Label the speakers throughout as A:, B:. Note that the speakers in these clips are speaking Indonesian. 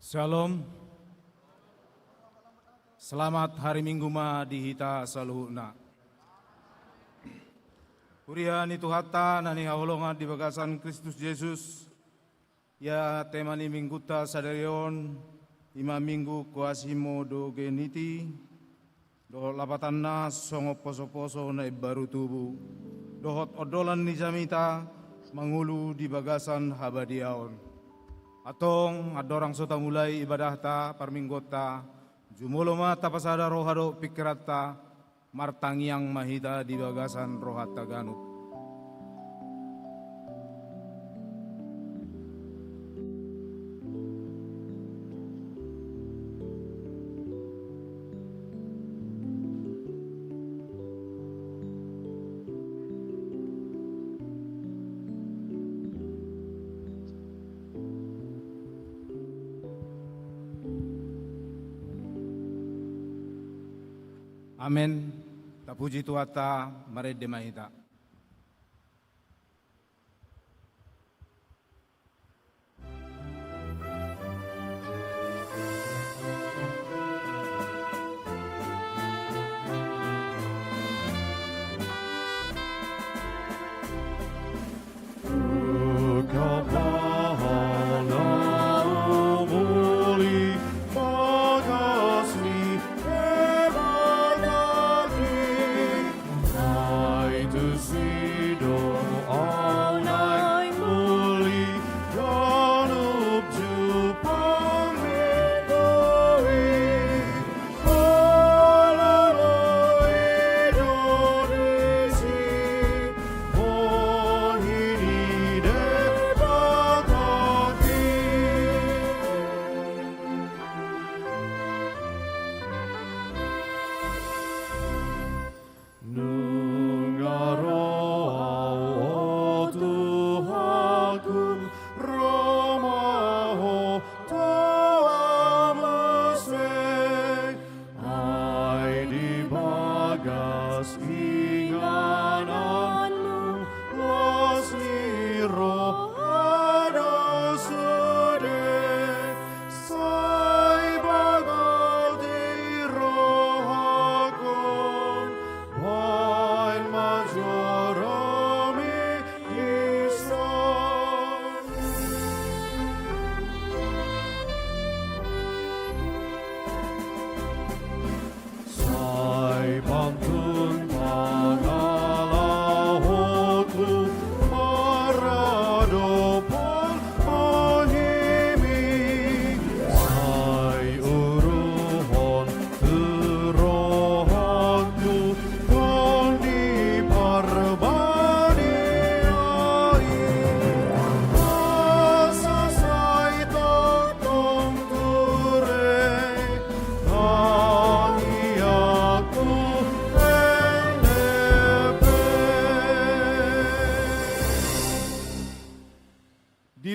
A: Shalom. Selamat hari Minggu ma dihita saluhuna. Kuriani Tuhata nani haolonga di bagasan Kristus Yesus. Ya temani mingguta sadarion ima minggu kuasimo do geniti. Do lapatanna songo poso-poso na baru tubuh. Dohot odolan nijamita mangulu di bagasan habadiaon. Atong adorang sota mulai ibadah ta parminggota jumuloma tapasada rohado pikirata martangiang mahita di bagasan rohata ganut. Amin. Tapuji Tuata marede mahita.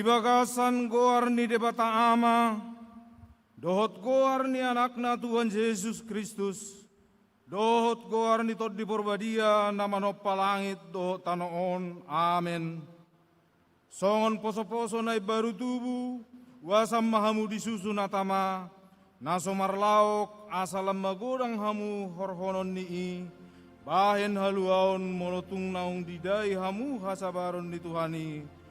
A: Bagasan goar ni debata ama, dohot goar ni anakna Tuhan Yesus Kristus, dohot goar ni tod di porbadia nama nopa langit dohot tanoon, amen. Songon poso-poso na baru tubuh, wasam mahamu disusun atama, nasomar laok asalam magodang hamu horhonon nii, bahen haluaon molotung naung didai hamu hasabaron di Tuhani.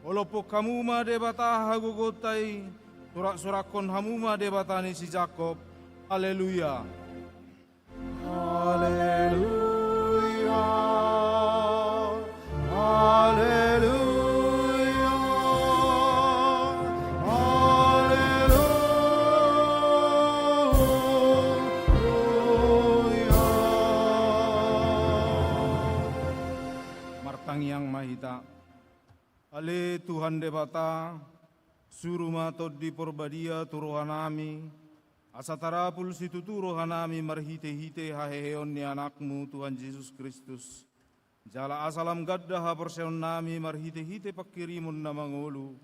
A: Olopok hamuma debata hagogotai, surak-surakon hamuma debatani si Jakob. Haleluya. Haleluya. Haleluya. Haleluya. Martangiang mahita. Ale Tuhan debata, suruh matod di porbadia turohanami, asatarapul situ turohanami marhite-hite haheheon ni anakmu Tuhan Yesus Kristus. Jala asalam gaddah perseon nami marhite-hite pakirimun na mangulu,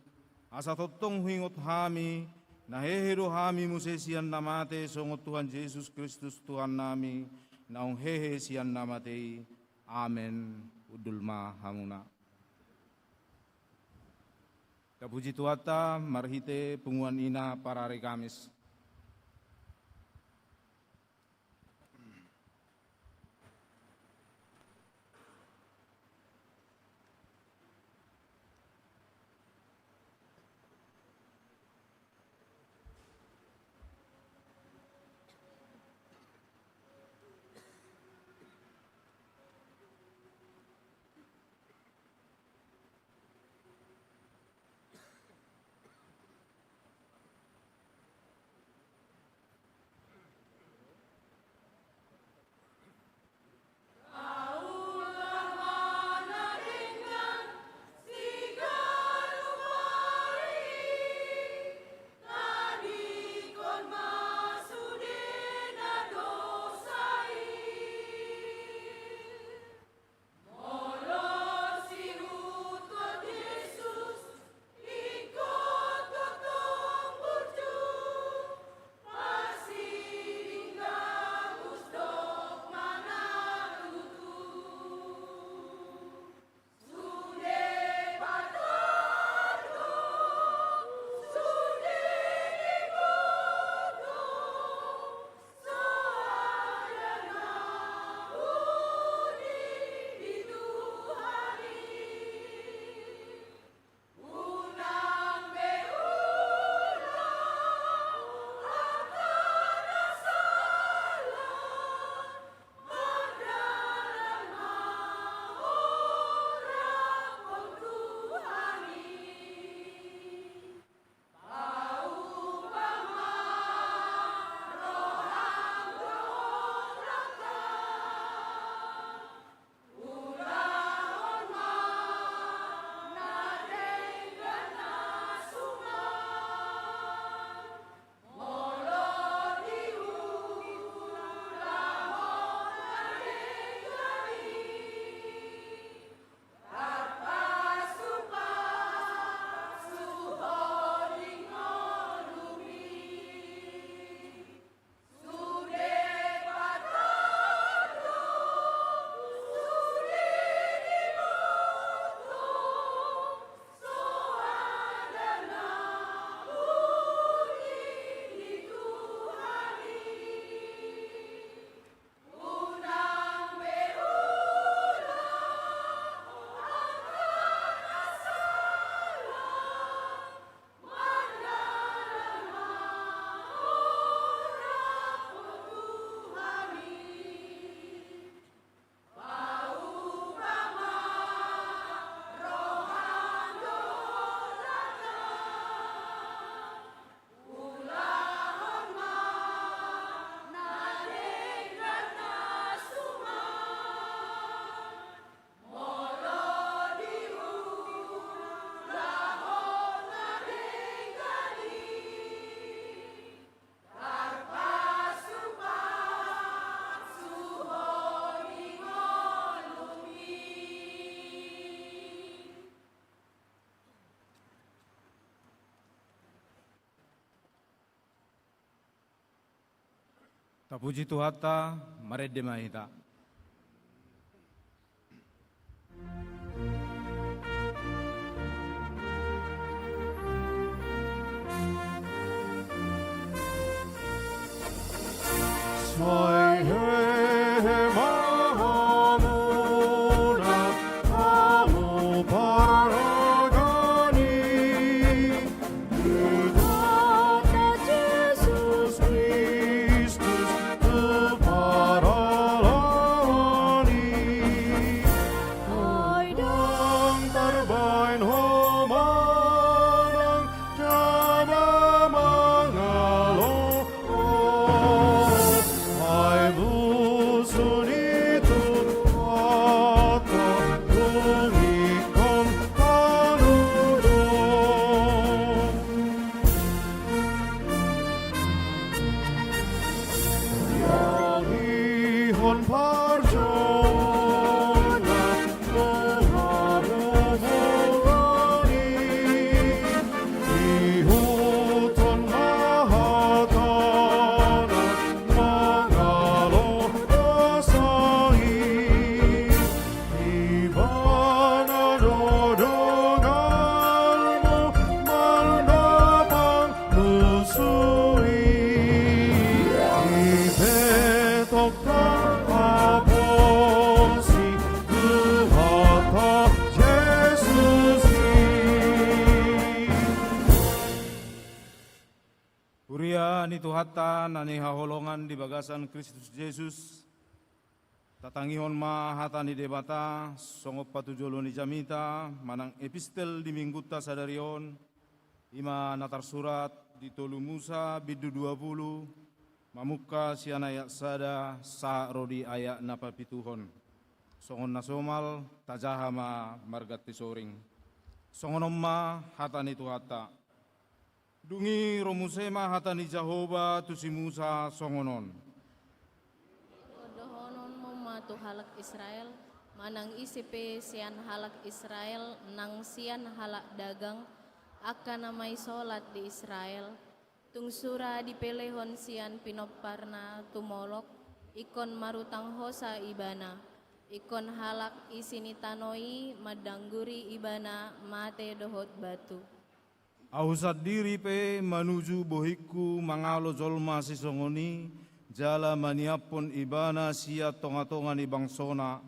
A: asatotong hingot hami, nahehero hami musesian namate songot Tuhan Yesus Kristus Tuhan nami, naung hehe sian namate. Amen. Udulma hamuna. Kapuji Tuata, marhite punguan ina para hari Kamis. Tapuji Tuhata, marede mahita. dokter aborsi Tuhata Yesus Uria ni Tuhata nani haholongan di bagasan Kristus Yesus tatangihon ma hata ni debata songop patujolo ni jamita manang epistel di mingguta sadarion ima natar surat di tolu Musa bidu 20 mamuka sian ayat sada sa rodi ayat napapituhon songon nasomal tajahama margati soring songon omma hata ni Tuhata dungi romusema hata ni Jehovah tu si Musa songonon.
B: Dohonon mo tu halak Israel, manang isipe sian halak Israel, nang sian halak dagang, akan namay solat di Israel. Tungsura di pelehon sian pinoparna tumolok, ikon marutang hosa ibana. Ikon halak isinitanoi madangguri ibana mate dohot batu.
A: Ausat diri pe menuju bohiku mangalo jolma sisongoni jala maniapon ibana sia tonga-tonga ni bangsona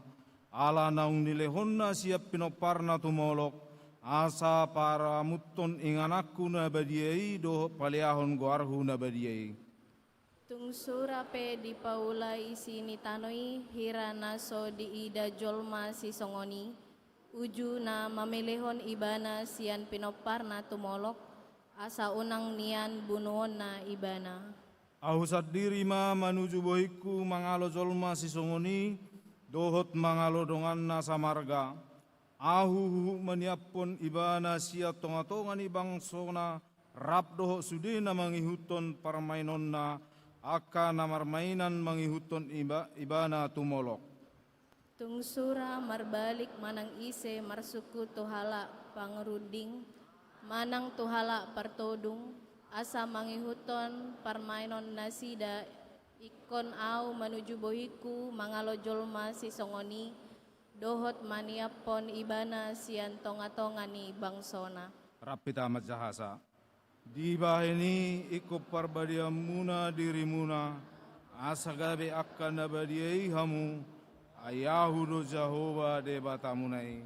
A: ala naung nilehonna siap pinoparna tumolok asa para muton inganaku na badiai doh paliahon goarhu na badiai.
B: Tungsura pe di paula isini tanoi hirana so di ida jolma sisongoni. Uju na mamelehon ibana sian pinoparna tumolok, asa unang nian bunuon na ibana.
A: Ahusat diri ma manuju bohiku mangalo jolma sisongoni, dohot mangalo dongan na samarga. Ahu maniapon ibana sia tonga-tonga ni bangsona, rap dohot sudena mangihuton parmainon na, aka namarmainan mangihuton ibana tumolok.
B: Tungsura marbalik manang ise marsuku tuhala pangeruding, manang tuhala partodung, asa mangihuton parmainon nasida, ikon au menuju bohiku mangalo jolma sisongoni, dohot maniapon ibana sian tonga-tonga ni bangsona.
A: Rapita amat jahasa. Di bahini ikut parbadiamuna dirimuna, asa gabe akan nabadiai hamu, ayahudo Jehovah debatamunai.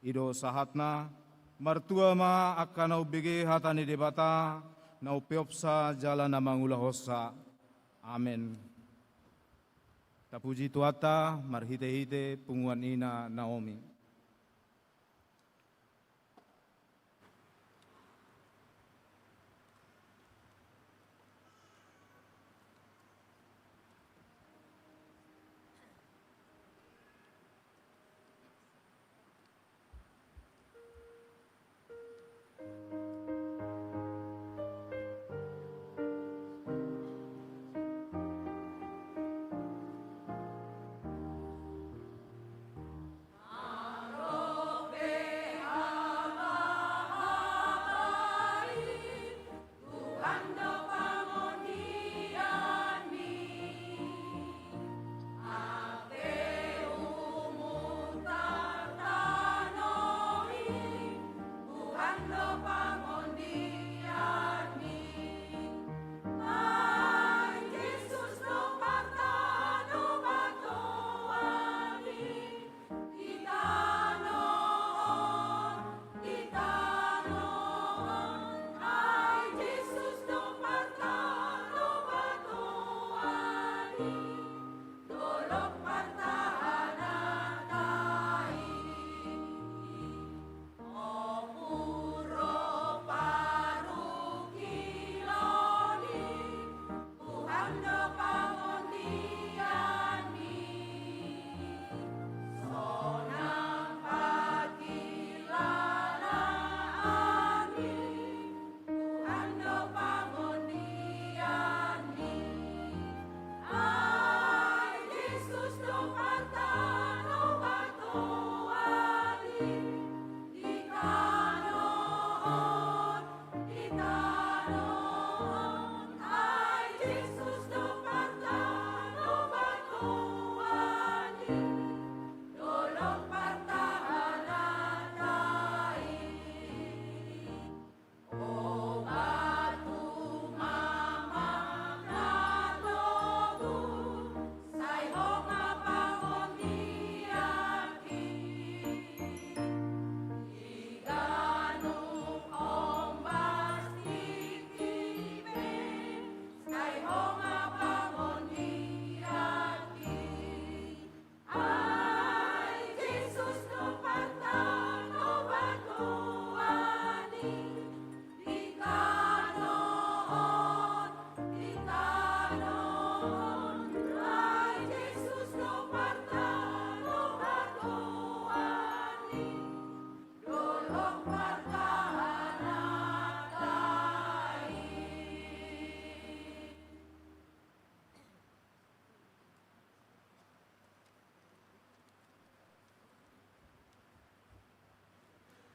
A: Ido sahatna, martua ma akan nau bege hatani debata, nau peopsa jalan namangula hossa. Amen. Tapuji tuata, marhite-hite punguan ina Naomi.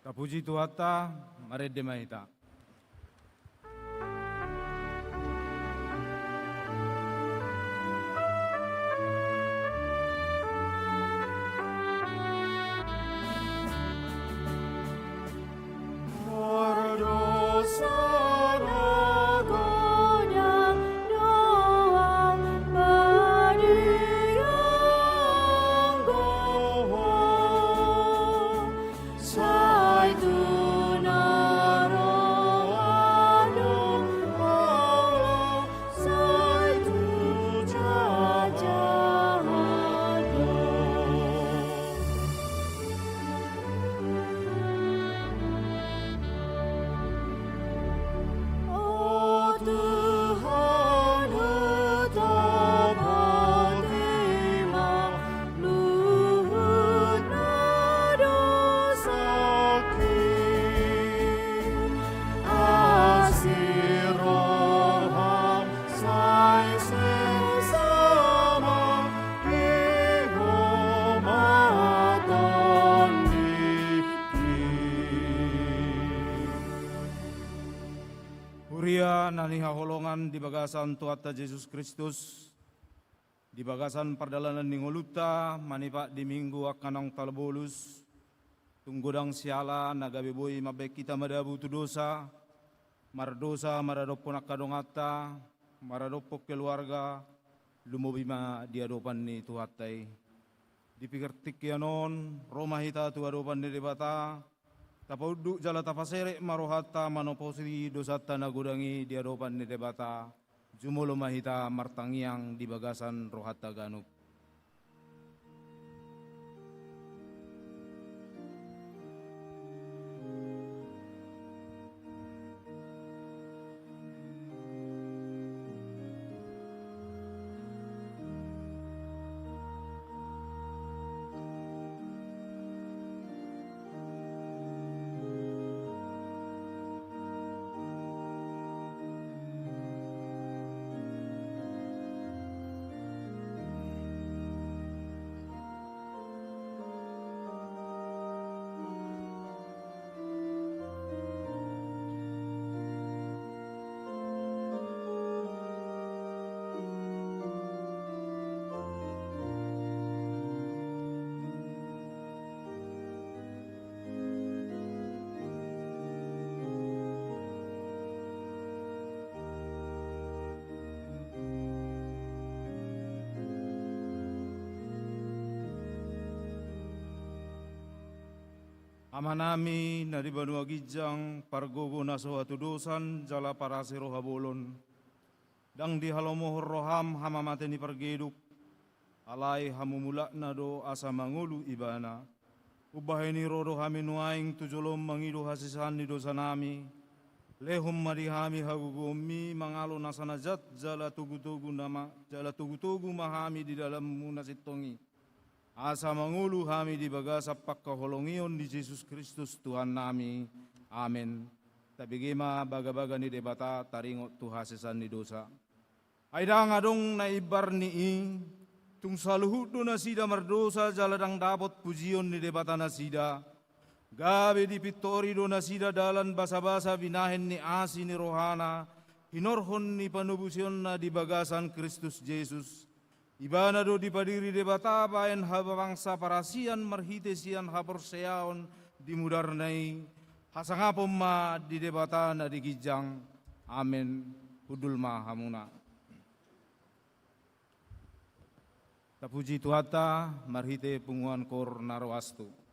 A: Tapuji Tuhata, marede mahita. Huria naniha holongan di bagasan Tuata Yesus Kristus, di bagasan perdalanan ningoluta, manipak di minggu akanang talbolus, tunggodang siala nagabe boy mabek kita madabu tu dosa, mardosa maradopon akadongata, maradopok keluarga, lumobima diadopan ni Tuhatai. Dipikir tikianon, Roma hita tu adopan ni debata, tapauduk jala tapasere marohata manoposi dosata nagudangi di adopan ni debata jumulo mahita martangiang di bagasan rohata ganup. Amanami nari banua gijang pargogo naso hatu dosan jala parase roha bolon. Dang di halomohor roham hama mateni pergeduk. Alai hamumulak nado asa mangulu ibana. Ubaheni rodo hami nuaing tujolom mangidu hasisan di dosa nami. Lehum marihami hagugomi mangalo nasanajat jala tugu-tugu mahami di dalam munasitongi. Asa mangulu hami di bagasa pakkaholongion di Yesus Kristus Tuhan nami. Amin. Tabigima baga-baga ni debata taringot tuhasesan ni dosa. Aidang adong na ibar ni tung saluhudo na sida mardosa jaladang dapot pujion ni debata na sida. Gabe di pitori do na sida dalan basa-basa binahen ni asi ni rohana. Hinorhon ni panubusion na di bagasan Kristus Yesus. Ibana do dipadiri debata bayan habangsa parasian marhitesian haporseaon dimudarnai hasangapom ma di debata na digijang. Amen. Hudul ma hamuna. Tapuji Tuhata marhite punguan kor naroastu.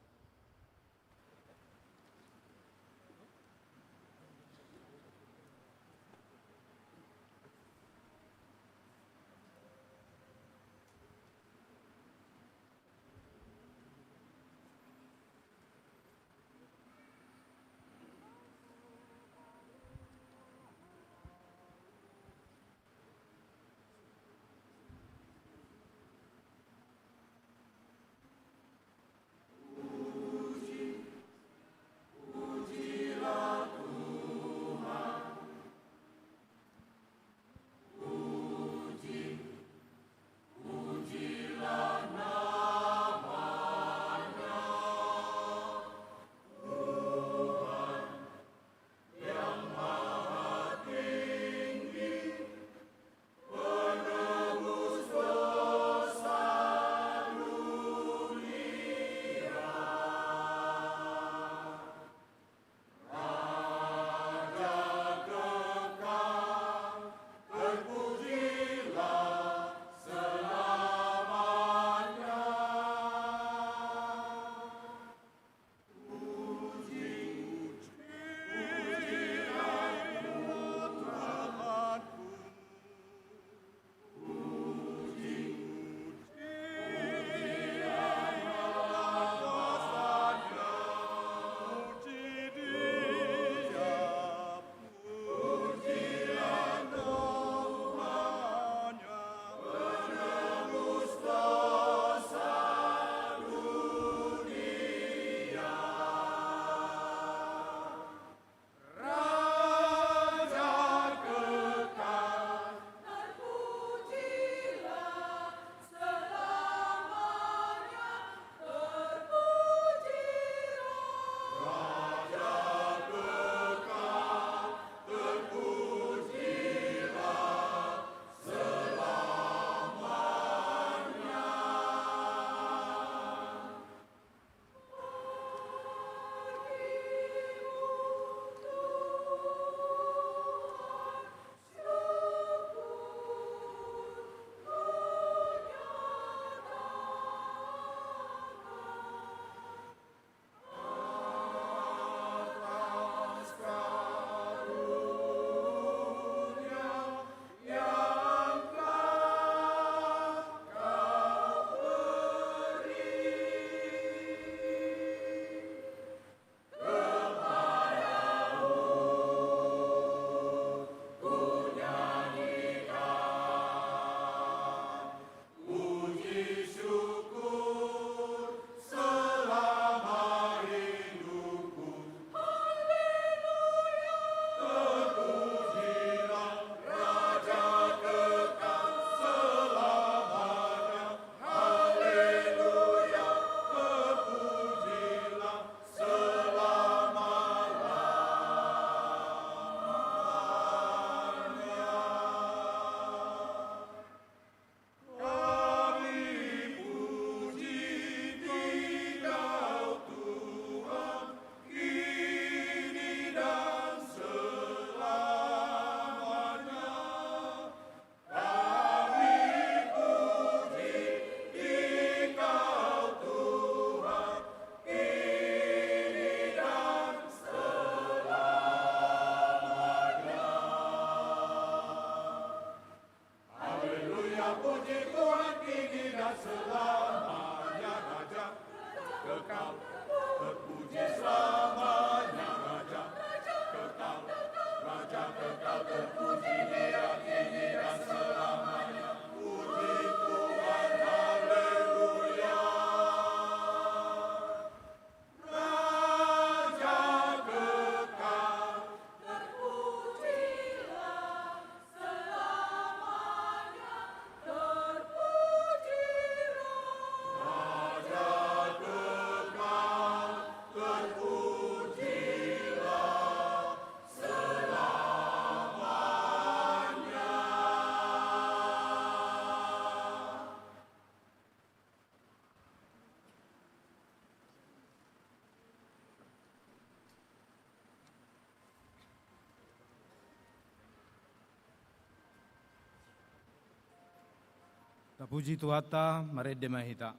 A: Kapuji Tuhata, marede mahita.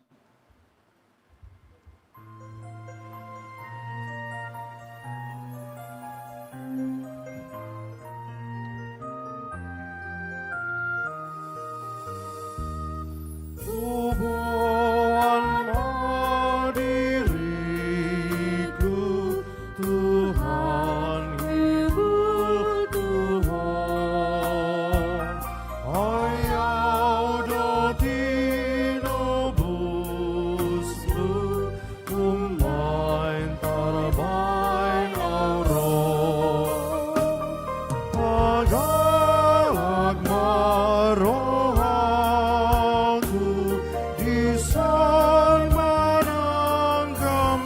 C: Tubuhan diriku, Tuhan hibur Tuhan. Ayaw do tinubusmu, kumain tarabain aurong. Pagalag marohaku, di san manangkamkam.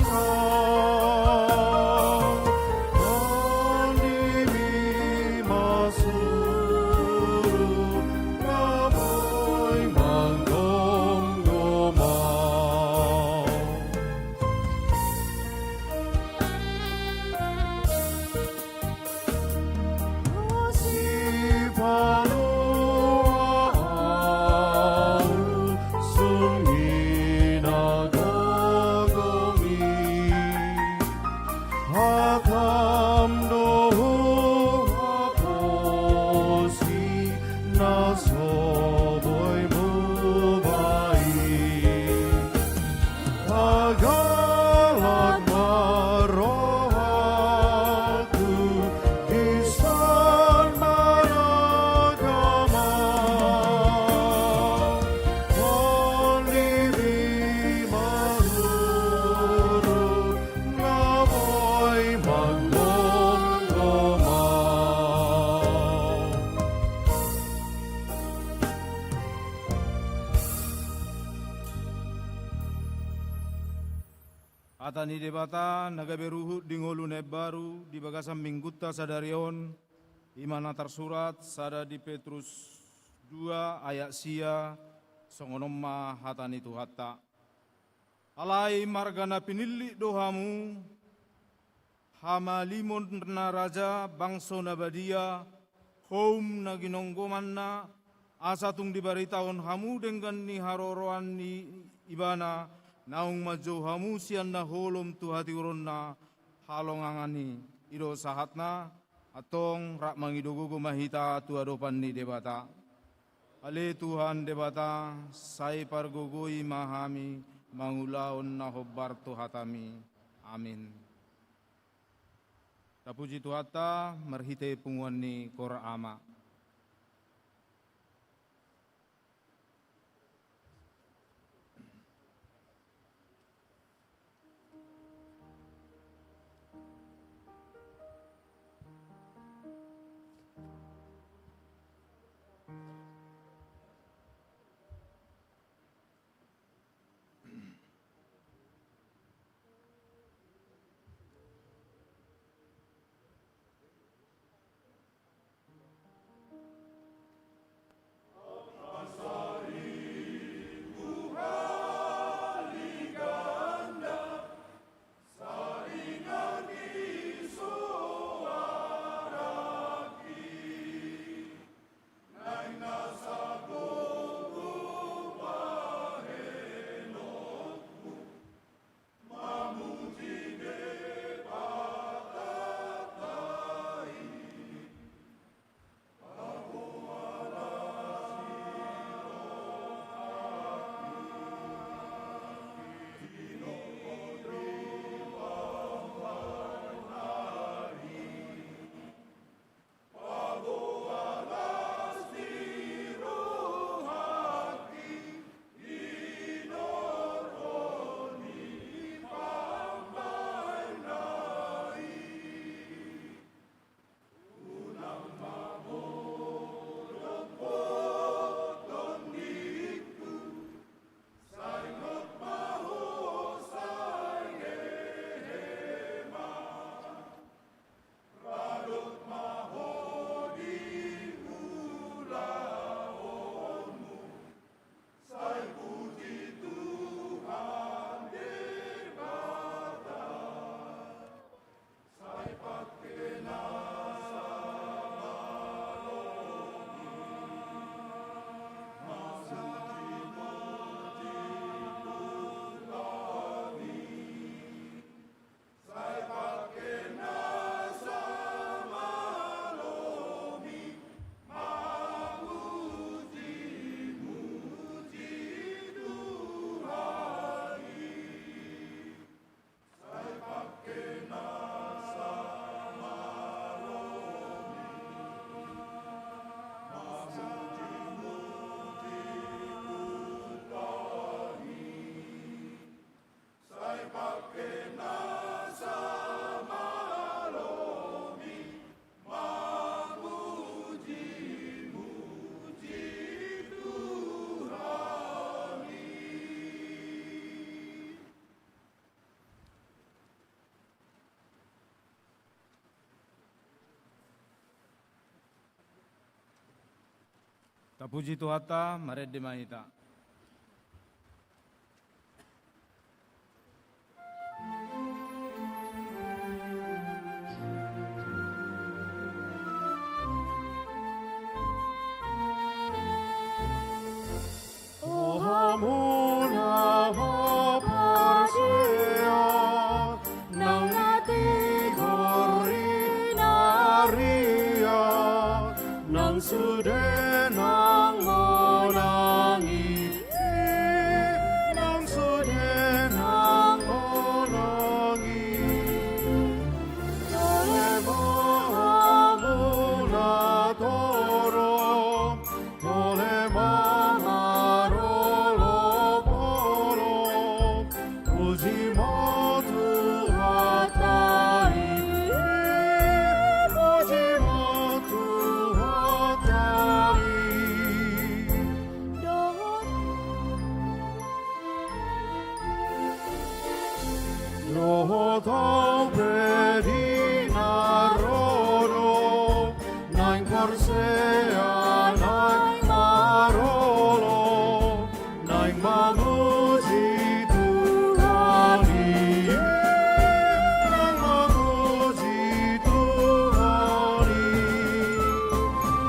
C: Pandimi masuru, kamoy manggom-gomang. Si paluau sumhinagagomi, hakam dohu haposi nasoboy mubai. Pagalag marohaku, di san managama. Panlibi mahuru, ngamoy manggom-gomang.
A: Atani debata nagaberuhut di ngolu baru di bagasan minggutta sadarion imana tersurat sada di Petrus 2 ayat sia songonomma hatani tuhatta. Alai margana pinili dohamu hamalimon na raja bangso nabadia home na ginonggomanna asatung dibaritaon hamu dengan ni haroroan ni ibana naung majo hamu sian na holom tu hati uron na halongangani ido sahatna atong rak mangidogo mahita tu adopan ni debata. Ale Tuhan debata sai pargogoi mahami mangulaon na hobbar tu hatami. Amin. Tapuji Tuhata marhite punguan ni kor ama. Tapuji Tuhata, mared maita.
C: Muna maparsea ng ating ordinarya ng sude ng monangi ng sude ng monangi Tolemo muna toro Tolemo Tau pedi narodo, naing Persea, naing marolo, naing mamuji Tuhan ini, naing mamuji Tuhan ini.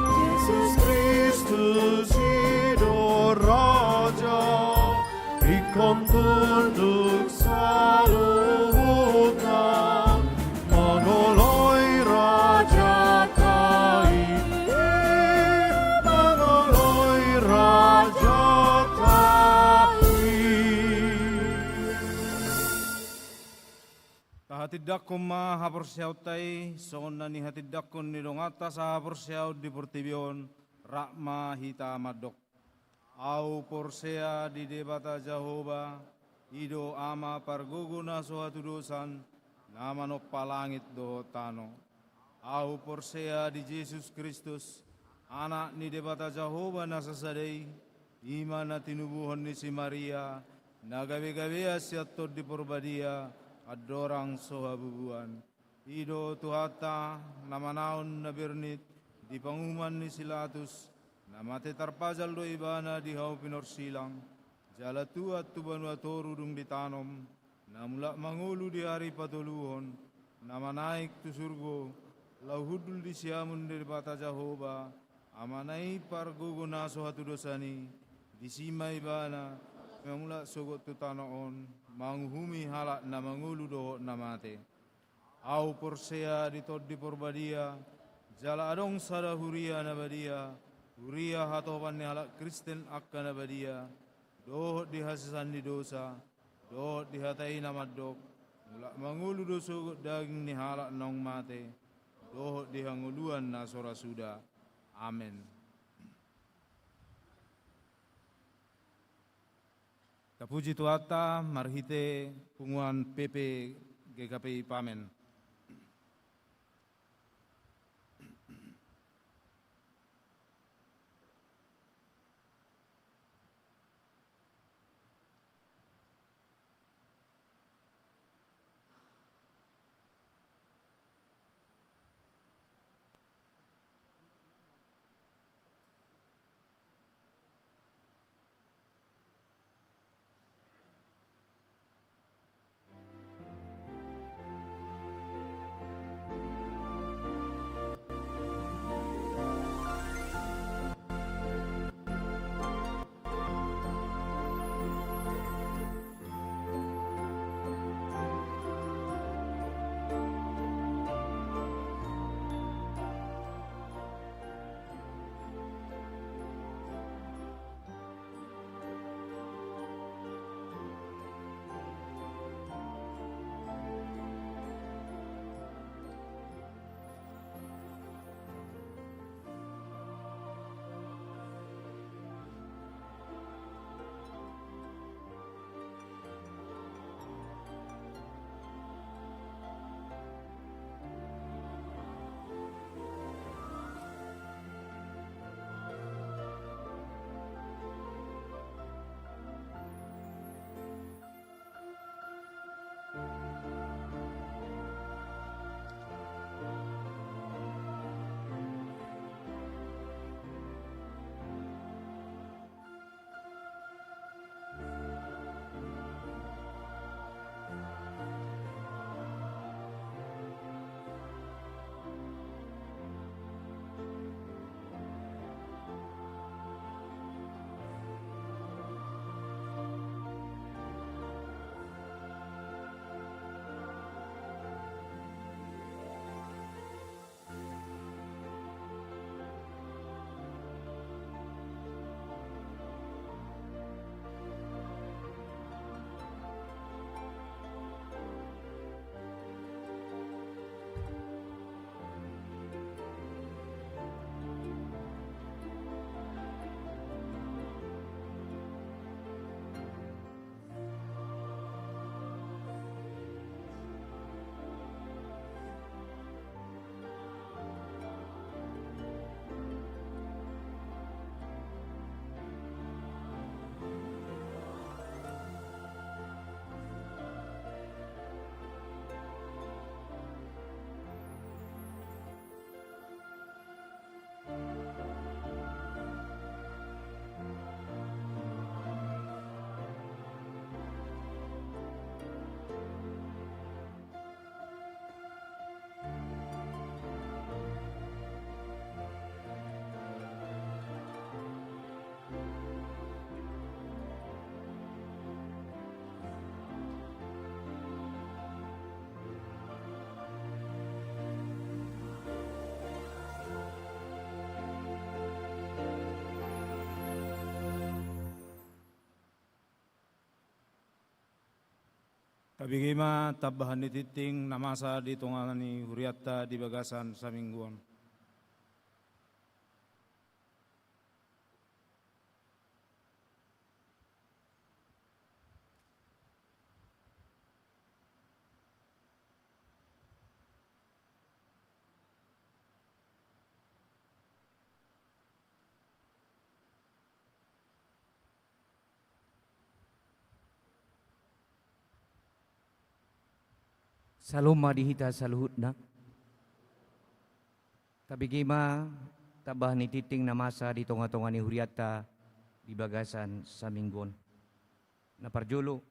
C: Yesus Kristus hidup Raja, ikon tunduk selalu.
A: Hatidakon ma haporsiaw tay, soon na ni hatidakon ni dongata sa haporsiaw di portibion, rakma hita madok. Au porsea di debata Jehovah, ido ama parguguna suatu dosan, nama no palangit do tano. Au porsea di Yesus Kristus, anak ni debata Jehovah nasasadai, ima na tinubuhon ni si Maria, nagawe-gawe asyat di porbadia, adorang sohabubuan. Ido Tuhata, namanaon na bernit, di panguman ni Silatus, namate tarpazal do ibana di hau pinorsilang, jalatu at tubanu atoru dung ditanom, namula mangulu di hari patuluhon, namanaik tu surgo, lauhudul di siamun di bata Jehovah, amanai parguguna sohatu dosani, di sima ibana, namula sogot tu tanoon, manghumi halak na mangulu doho namate. Au porsea di tod di porbadia, jala adong sada huria na badia, huria hatopan ni halak Kristen akka na badia, doho di hasisan di dosa, doho di hatai na madok, mula mangulu do sogot daging ni halak nong mate, doho di hanguluan na sorasuda. Amen. Kapuji Tuhata, marhite punguan PP GKP Pamen. Tabigima tabahan ni titing namasa di tungalan ni huriatta di bagasan sa mingguan.
D: Saloma dihita saluhut na. Tabigima tabah ni titing na masa di tonga-tonga ni huriata di bagasan sa minggon. Naparjolo.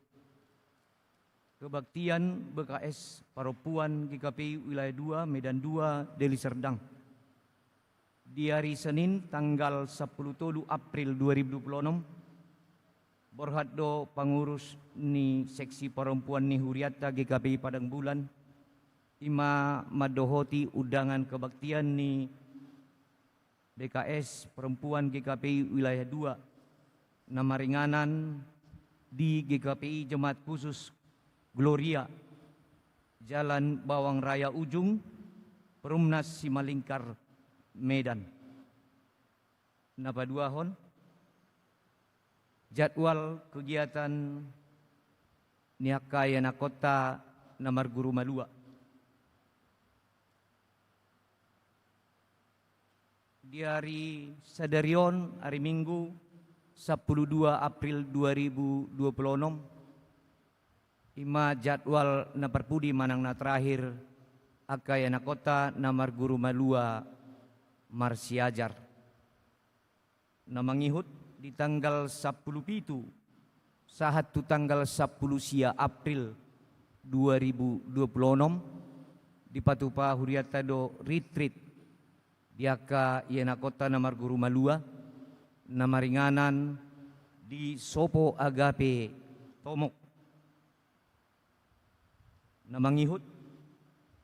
D: Kebaktian BKS Paropuan GKPI Wilayah 2 Medan 2 Deli Serdang. Di hari Senin tanggal 10 April 2026 Borhaddo pengurus ni seksi perempuan ni huriata GKPI Padang Bulan ima madohoti undangan kebaktian ni BKS Perempuan GKPI Wilayah 2 nama ringanan di GKPI Jemaat Khusus Gloria Jalan Bawang Raya Ujung Perumnas Simalingkar Medan. Napa duahon jadwal kegiatan Niakaya Kota Namar Guru Malua. Di hari Sadarion hari Minggu 12 April 2026 ima jadwal na perpudi manang na terakhir Akaya Kota Namar Guru Malua Marsiajar na mangihut di tanggal 10 pitu sahat tu tanggal 10 sia April 2026 di Patupa Huriatado Retreat diaka Iana Kota Namar Guru Malua nama ringanan di Sopo Agape Tomok na mangihut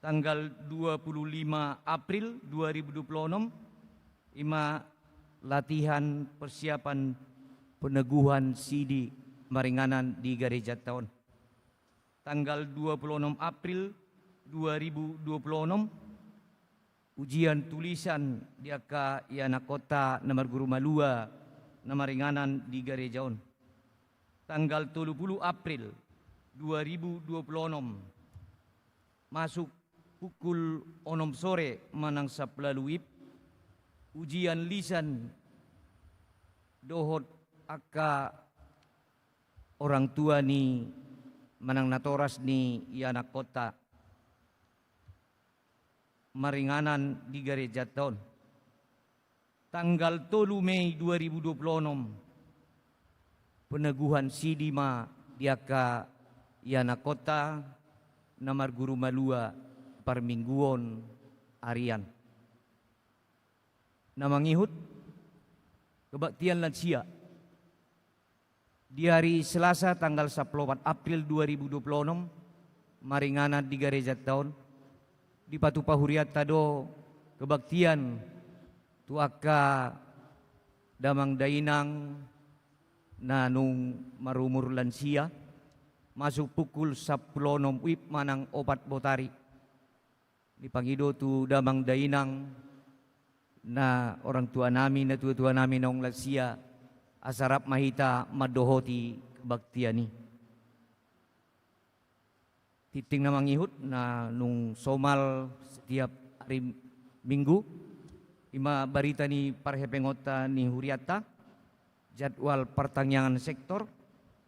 D: tanggal 25 April 2026 ima latihan persiapan peneguhan CD maringanan di Gereja Tahun. Tanggal 26 April 2026 ujian tulisan di Aka Iana Kota Namar Guru Malua nama ringanan di Gereja On. Tanggal 30 April 2026 masuk pukul 6 sore manang saplaluip ujian lisan dohot aka orang tua ni manang natoras ni Iana Kota maringanan di Gereja Tahun. Tanggal 3 Mei 2026 peneguhan sidima diaka Iana Kota Namar Guru Malua Parmingguon Arian. Namangihut kebaktian lansia di hari Selasa tanggal 14 April 2026 maringanan di Gereja Tahun di Patupa Huriatado kebaktian tuaka damang dainang nanung marumur lansia masuk pukul 10 wib manang opat botari di pangido tu damang dainang na orang tua nami na tua nami nong lansia asarap mahita madohoti kebaktiani titing na mangihut na nung somal setiap hari Minggu ima barita ni parhepengota ni huriata jadwal pertanyaan sektor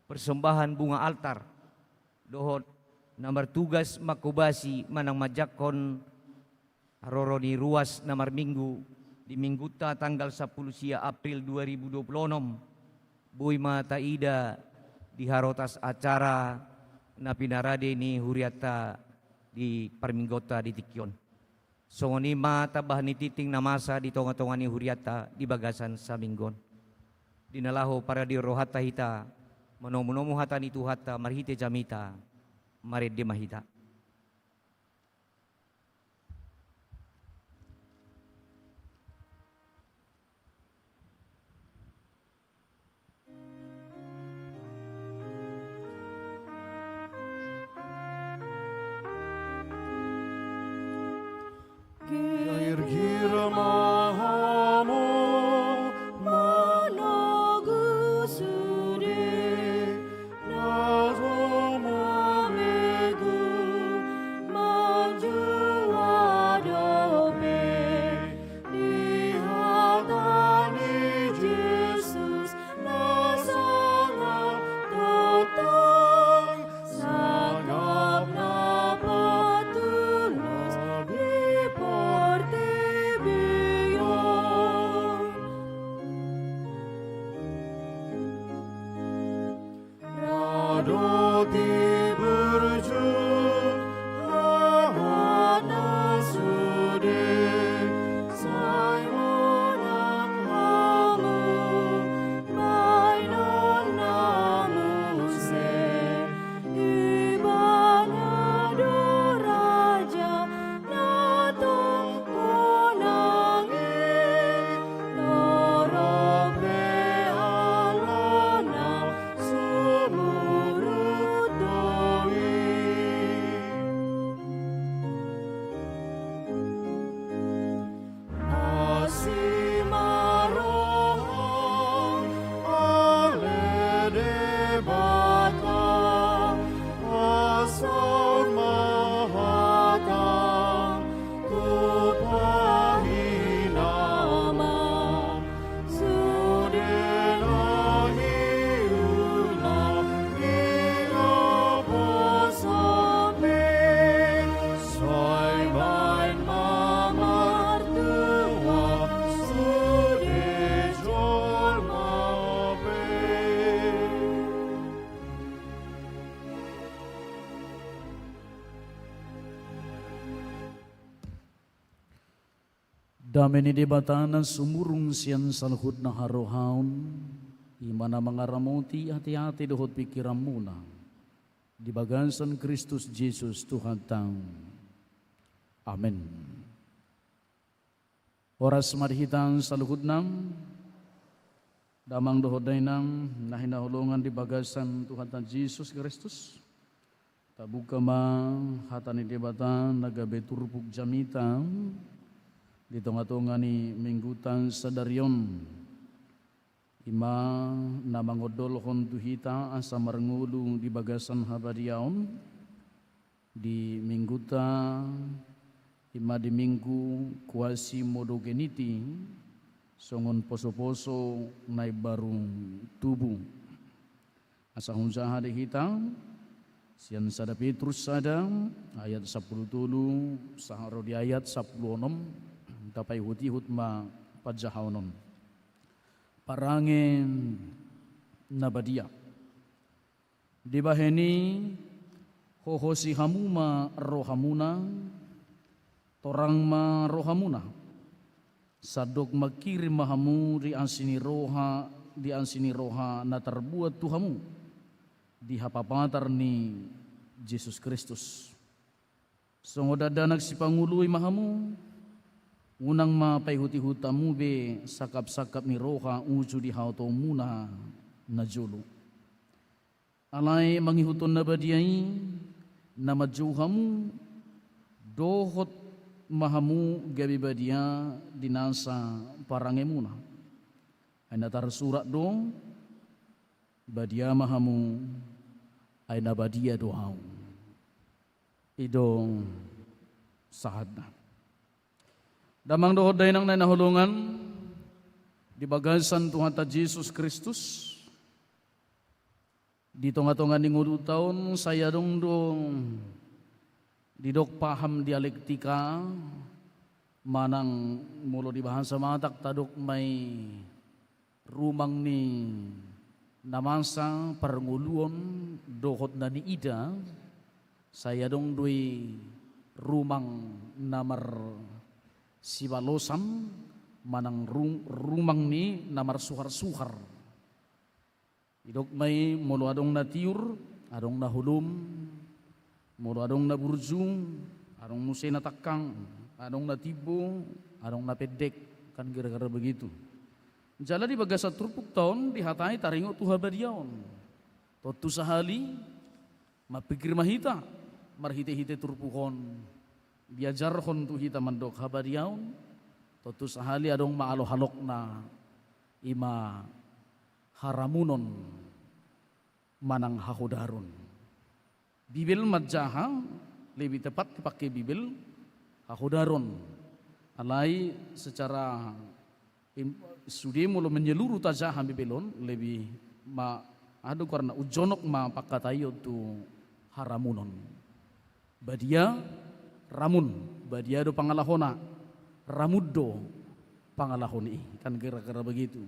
D: persembahan bunga altar dohot nomor tugas makubasi manang majakon aroro ni ruas nomor minggu di mingguta tanggal 10 sia April 2026 Boy Mata Ida di harotas acara na pinarade ni huriata di parminggota di Tikyon. Songoni mata bahan ni titing na masa di tonga-tonga ni huriata di bagasan sa minggon. Dinalaho para di rohata hita manomo hata ni tuhata marhite jamita maredde mahita.
C: doti berjun lahat nasude say monang hamu mainon namu se ibana doraja natong punangin torope alona sumurut doi asimarohong alede bata asal mahatang tupahinama sudenahi una inaposapi soy main mamartua sudejol mape. Dameni di batanan sumurung sian salhud na harohaun imana mangaramuti hati-hati dohot pikiran muna di bagansan Kristus Jesus Tuhan tang. Amin. Oras marihitang salhud nang damang dohot dainang nahinahulungan di bagasan Tuhan tang Jesus Kristus tabuka ma hatani di batan nagabe turpuk jamitang di tengah-tengah ni minggutan sadaryon ima namangodol hon tuhita asa marngulung di bagasan habadiaon di mingguta ima di minggu kuasi modogeniti songon poso-poso nai barung tubuh asa hunja hade hitang sian sada Petrus sada ayat 10 tulu saharo di ayat 16 tapai hut ma pajahaunon parangin nabadia di baheni hohosi hamuma rohamuna torang ma rohamuna sadok makirim mahamu di ansini roha na terbuat Tuhamu di hapapatar ni Yesus Kristus songodadanak si pangului mahamu unang mapayhuti hutamu be sakap-sakap ni roha uju di hauto muna na julu. Alay mangihuton na badiyay na majuhamu dohot mahamu gabi badiya dinasa parangemuna. Ay natar surat do badiya mahamu ay nabadiya dohaw. Ido sahad na. Damang dohod day nang nahulungan di bagasan Tuhan ta Jesus Kristus di tonga-tonga ni ngudu taon saya dong di dok paham dialektika manang mulo di bahasa matak tadok may rumang ni namasa parnguluon dohod na ni ida saya dong dui rumang namar sibalosam manang rumang ni namar suhar-suhar. Idok may mulu adong na tiur, adong na hulum, mulu adong na burju, adong musay na takang, adong na tibo, adong na pedek, kan kira-kira begitu. Jala di bagasa turpuk taon dihatai taringo tuha badiaon. Totu sahali mapikir mahita marhite-hite turpukon. Biajar hon tu hita mandok habariaun totu sahali adong maalo-halok na ima haramunon manang hahudarun. Bibil madjaha lebih tepat dipakai bibil hahudarun. Alai secara sudi mulu menyeluruh tajaha bibilon lebih ma adu karena ujonok ma pakatayo tu haramunon. Badia ramun, badia do pangalahona, ramuddo pangalahoni, kan kira-kira begitu.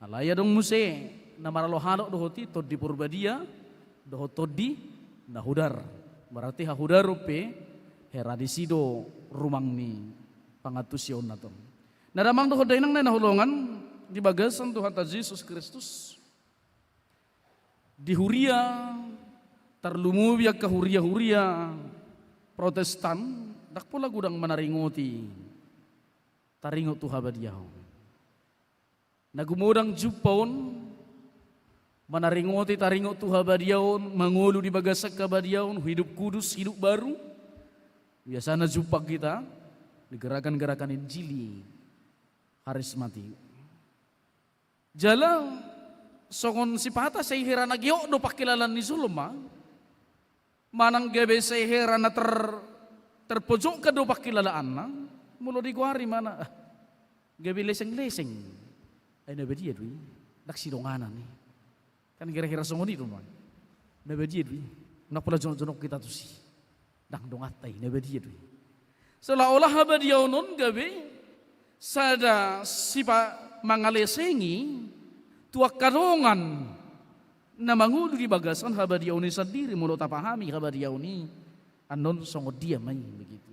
C: Alaya dong muse na maralo halok do hoti to di purbadia dohotodi nahudar. Berarti hahudar rupe heradisido rumang ni pangatusyon na to. Nadamang dohoday nang nahulungan di bagasan Tuhan ta Yesus Kristus. Di huria tarlumubiak ka huria-huria Protestan dak pula gudang manaringoti taringot tu habadiyaw. Nagumudang jupon manaringoti taringot tu habadiyaw, mangulu di bagasak kabadiyaw, hidup kudus, hidup baru. Biasanya jupak kita di gerakan-gerakan Injili karismatik. Jala sokon sipata say hera nagyo do pakilalan ni Sulma. Manang gabe say hera na terpojok ka do pakilalaan na. Mulo di kuari mana gabi leseng-leseng ay nabadiya dwi naksidonganan ni kan kira-kira songo dito man nabadiya dwi napala jonok kita tu si dang dongatay nabadiya dwi seolah-olah habadiyaw nun gabi sada sipa mangalesengi tuak kadongan na mangulo di bagasan habadiyaw ni sendiri mulo tapahami habadiyaw ni anon songo dia may begitu.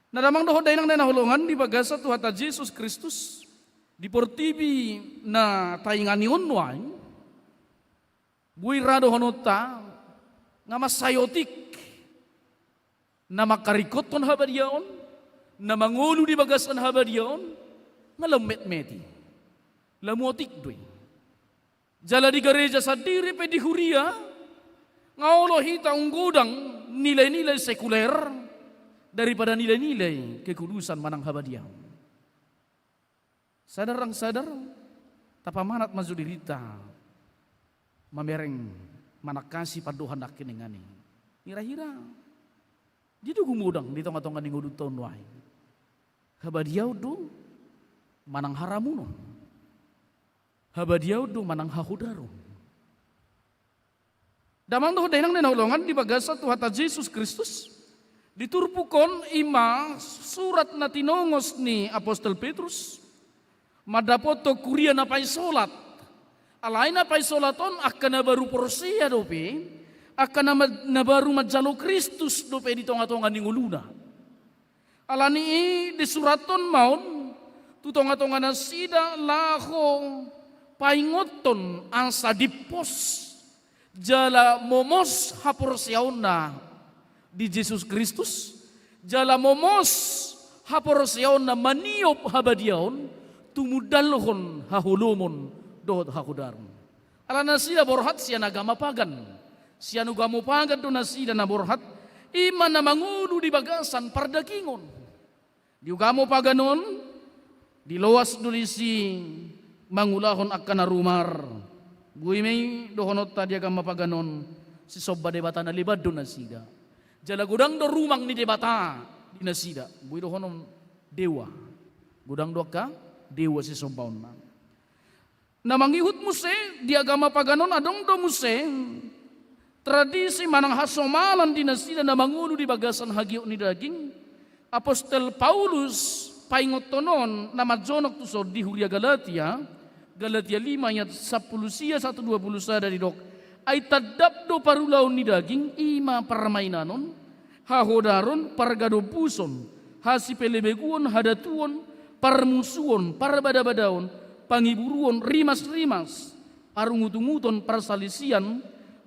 C: Nadamang dohoday nang nanahulungan di bagasa Tuhan ta Jesus Kristus di portibi na taingan ni unway buira dohonota nga masayotik na makarikot ton habadiyaon na mangulo di bagasan habadiyaon nga lamet-meti lamuotik doy jala di gereja sadiri pe di huria nga olohita unggudang nilai-nilai sekuler daripada nilai-nilai kekudusan manang habadiyaw. Sadar tapamanat mazudirita mamereng manakasi paduhan dakin ngani. Hira-hira Dito gumudang dito nga tonga ningo duton wai. Habadiyaw do manang haramuno. Habadiyaw do manang hahudaro. Damang do denang nenolongan di bagasa Tuhan Yesus Kristus. Diturpukon ima surat na tinongos ni Apostol Petrus. Madapoto kuria na pay solat. Alay na pay solaton akan na baru porsiya dope. Akan na baru majalo Kristus dope dito nga tonga ninguluna. Alani di suraton maun tutonga tonga na sida laho paingoton ang sadipos jala momos haporsiyaon na di Jesus Kristus jala momos haporsiyaon na maniop habadiyaon tumudalhon hahulumon dohot hakudaron. Alana sida borhat siya nagamapagan. Siya nagamapagan do na sida na borhat iman na manguno di bagasan pardakingon. Di ugamapaganon dilowas do si mangulahon akan na rumar. Buhay may dohonot tadi agamapaganon si sobba debata na libad do na sida. Jala gudang do rumang ni debata di na sida. Buhay dohonon dewa. Gudang do ka dewa si sobbaon na. Na mangihut mo se di agamapaganon adong do mo se tradisi manang hasomalan di na sida na manguno di bagasan hagyo ni daging. Apostol Paulus paingotonon na madjonok to di Huria Galatia 5 ayat 10 siya 1:20 dari dok ay tadap do parulaw ni daging ima parmainanon hahodaron pargado puson hasipelebeguon hadatuon parmusuon parabadabadaon pangiburuon rimas-rimas parungutunguton parsalisian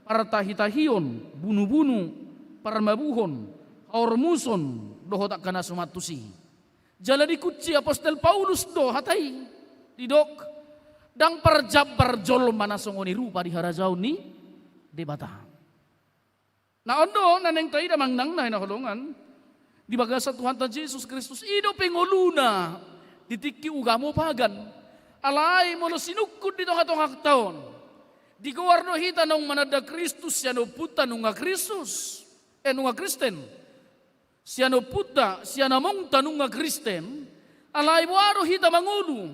C: partahitahion bunuh-bunuh parmabuhon ormuson dohot akan asumatusi. Jala di kutsi Apostol Paulus do hatay didok dang parjab parjol manasongoni rupa di harajaw ni debata. Na ondo naneng tayo damang nang nahinahulungan di bagasa Tuhan ta Jesus Kristus ido pengoluna ditiki ugamo pagan alay mo sinukod dito katong haktaon di kawarno hita nung manada Kristus siya no puta nung nga Kristus nung nga Kristen siya no puta, siya namong tanong nga Kristen, alay buwaro hita mangulo.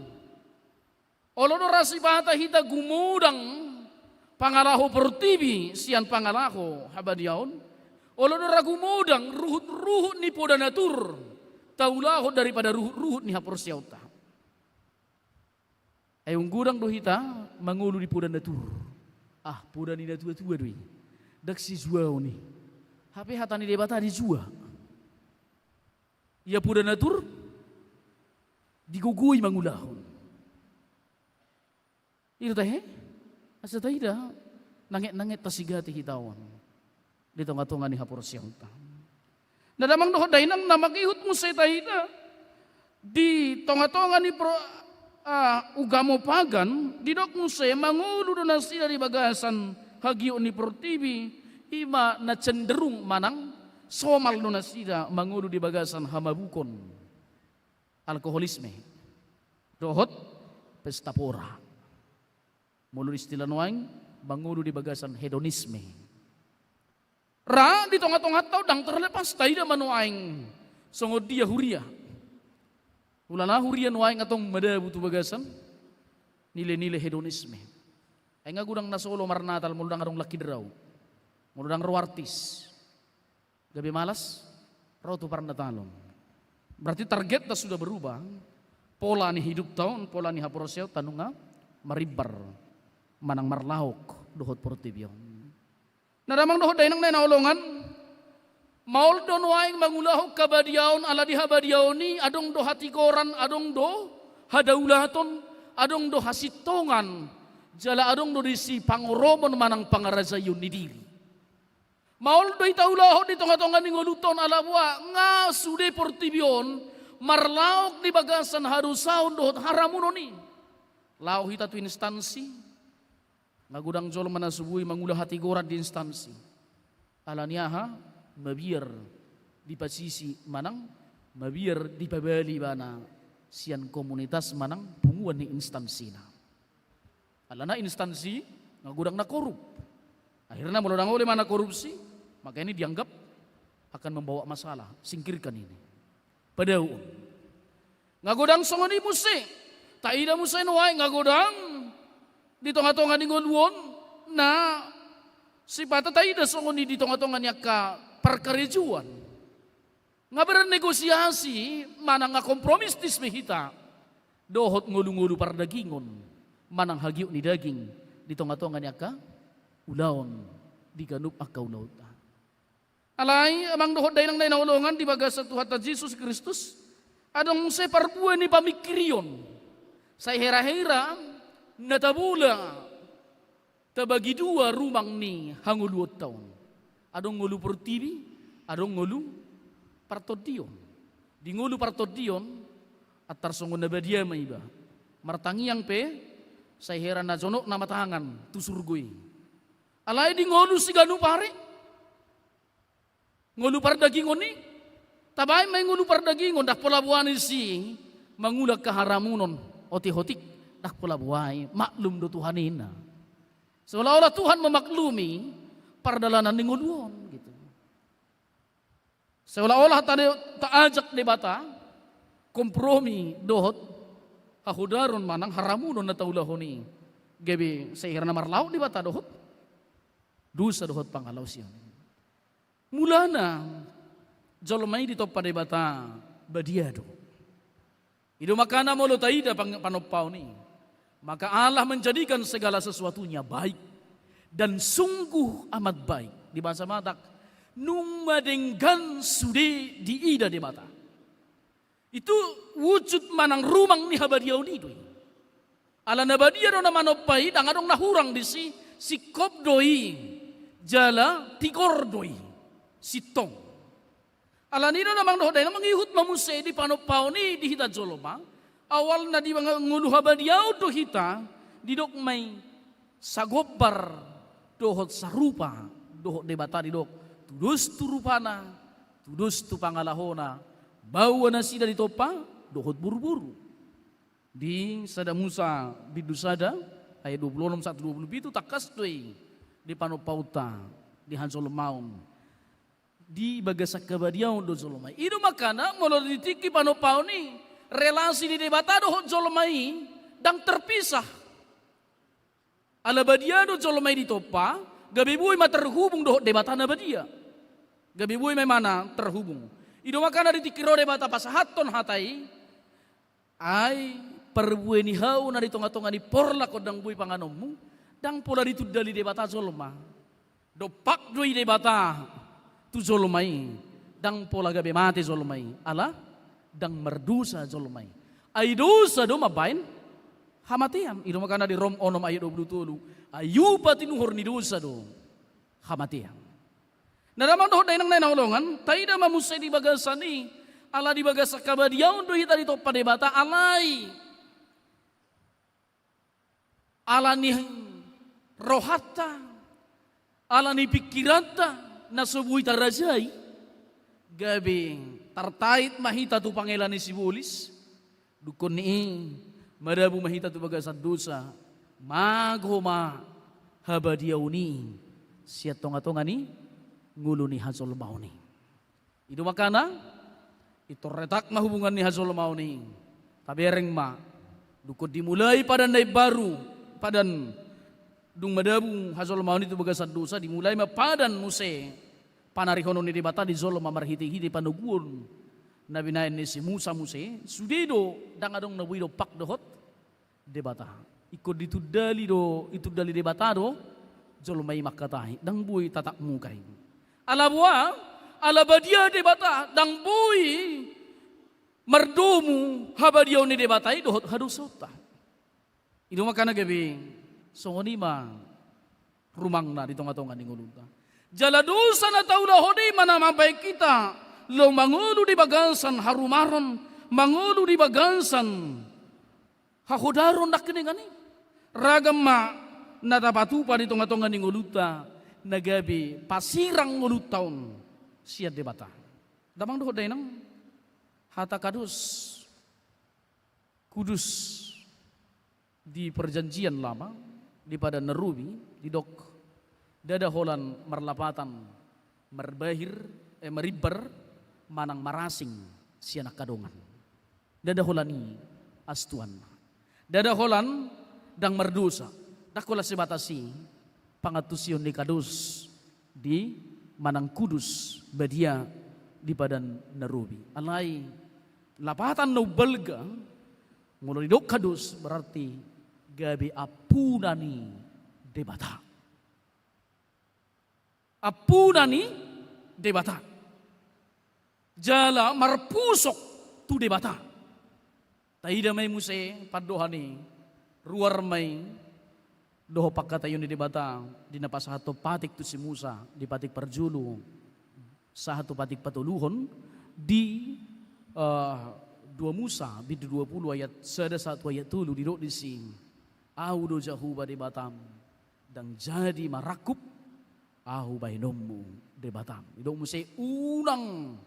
C: Olo no rasi bata hita gumudang pangalaho portibi, siyan pangalaho habadiyaon. Olo no ragumudang ruhut-ruhut ni poda natur, taulaho daripada ruhut-ruhut ni haporsyauta. Ay gudang do hita mangulo ni poda natur. Puda ni dah tua-tua doi. Dak si jual ni. HP hata ni debata di jua. Ia puda natur digugui mangulahon. Itu teh. Asa teh dah nanget-nanget tasigati hitawan. Di tengah-tengah ni hapur siangta. Na damang doh dainang namagihut mo sa ita di tengah-tengah ni ugamo pagan di dok mo sa mangulo na sila di bagasan hagio ni Portibi ima na cenderung manang somal no na sila mangulo di bagasan hamabukon alkoholisme dohot pesta pora mulu istilah nuang mangulo di bagasan hedonisme. Ra di tengah-tengah tau dang terlepas taida manuaing songod dia huria. Ulana huria nuaing atong mada butuh bagasan nilai-nilai hedonisme. Ay nga gudang nasolo marnatal muludang arong laki draw. Muludang rawartis. Gabi malas roto parna talon. Berarti target dah sudah berubah. Pola ni hidup taon, pola ni haporosyaw tanong nga maribar manang marlahok dohot Portibion. Nadamang dohot dainang naulongan maul don waing mangulahok kabadiaon ala di habadiaon ni adong do hatikoran adong do hadaulaton adong do hasitongan jala adong do disi pangoromon manang pangarazayon ni diri. Maul do itaulahok di tongah-tongah ni ngoluton ala buwa nga sude Portibion marlaok di bagasan harusaon dohot haramuno ni. Lao hita tu instansi nagudang jol manasubuhi mangulah hati gorat di instansi. Alaniaha mabiar di pasisi manang mabiar di pabali bana sian komunitas manang punguan ni instansi na. Alana instansi nagudang na korup. Akhirnya mulodang oleh mana korupsi maka ini dianggap akan membawa masalah. Singkirkan ini. Padaun. Ngagudang songoni musik. Taida musik nuai ngagudang di tengah-tengah ni ngoluon na si pata taida songoni di tengah-tengah niya ka perkerejuan nga bernegosiasi manang nga kompromistis mehita dohot ngulu-ngulu pardagingon manang hagiu ni daging di tengah-tengah niya ka ulaon di ganup akaw lauta alay amang dohot dainang naulongan di bagas sa Tuhan Jesus Kristus adong sa parbuan ni pamikirion sa hera-hera natabula tabagi dua rumang ni hanguluot taon. Adong ngulu Portibi, adong ngulu Partodion. Di ngulu Partodion at tarsongon na badia maiba. Martangi yang pe say heran na jonok na matangan tusurgoy. Alay di ngulu si ganu pare. Ngulu pardagingon ni. Tabay may ngulu pardagingon dak polabuan si mangulag kaharamunon oti-hotik. Tak pula buhay, maklum do Tuhanin na. Seolah-olah Tuhan memaklumi pardalanan ni nguluon gitu. Seolah-olah taajak debata kompromi dohot hahudaron manang haramunon na taulahoni. Gabi sa na marlaw debata dohot. Dusa dohot pangalaw siya. Mula na jolmay dito pa debata badiado. Ido makana mo lo taida panopaw ni. Maka Allah menjadikan segala sesuatunya baik dan sungguh amat baik. Di bahasa Batak, nung madenggan sude di ida di mata. Itu wujud manang rumang ni habadiaw ni doy. Ala nabadiaw na manopai dang adong nahurang di si kopdoi jala tikordoi sitong. Ala nino namang doday namang ihut mamuse di panopaw ni di hita joloma. Awal na di mga ngulu habadiaw do hita didok may sagobar dohot sarupa dohot debata didok tudus tu rupana tudus tu pangalahona bawa na sida ditopa dohot buru-buru di sada Musa bidusada ayat 26-1-27 takas doy di panopauta di Hansolemaun di bagasak kabadiaw do Solomai idu makana molo ditiki panopau ni relasi di debata dohot Jolomai dang terpisah. Ala badia do Jolomai di topa, gabi buy ma terhubung dohot debata na badia. Gabi buy may mana terhubung. Ido makana di tikiro debata pasahaton hatai ay perbueni hau na di tonga-tonga di porla kodang buy panganomu dang pola ditudali debata zolma. Dopak doi debata tu zolmai. Dang pola gabe mati zolmai. Ala dang merdusa zolmai. Ai dosa do mabain hamatiam. Ido makana di Rom onom ayat 27. Ayu patinuhur ni dosa do hamatiam. Nadamang doh dainang naulongan, taida mamusay di bagasan ni ala di bagasa kabadiaw do hita dito padebata alay. Ala ni rohata, ala ni pikiranta na subuhi tarajay. Gabi tartait mahita tu pangelan ni sibulis. Dukun ni madabu mahita tu bagasan dosa. Maghoma habadiaw ni siya tonga-tonga ni ngulu ni hazol mau ni. Itu makana itu retak mah hubungan ni hazol mau ni. Tabereng ma dukun dimulai padan day baru padan dung madabu hazol mau ni tu bagasan dosa dimulai ma padan muse panarihono ni debata di zolo mamarhiti-hiti panugun nabi nain ni si Musa muse sudido dangadong nabuido pak dohot debata ikut ditudali do itu dali debata do zolo mai makatahi dang bui tatak mukai ala bua ala badia debata dang bui merdomu habadia ni debatai dohot hadusota itu makana gabi songoni ma rumang na di tonga-tonga ni ngulunta jala dosa na taula hodi mana mabai kita lo mangulu di bagansan harumaron mangulu di bagansan hakodaron nakkenengani ragam ma natapatu pa di tonga-tonga ni nguluta nagabi pasirang ngulutaon siya debata damang dohot dainang hata kudus di perjanjian lama di pada nerubi di dok dada holan merlapatan meriber manang marasing sianak kadongan dada holani astuan dada holan dang merdosa dakola sebatasi pangatusion di kadus di manang kudus badia di padan nerubi alai lapatan no belga mulai dok kadus berarti gabi apunani debata. Apunani debata. Jala marpusok tu debata. Taida may muse padohani ruar may doho pakatayon ni debata dinapasahato patik tu si Musa di patik parjulu sahato patik patuluhon di 2 Musa bidu 20 ayat 1 ayat 3 didok di sing audo jahuba di Batam dan jadi marakup ahu bainommu di Batam didok musai ulang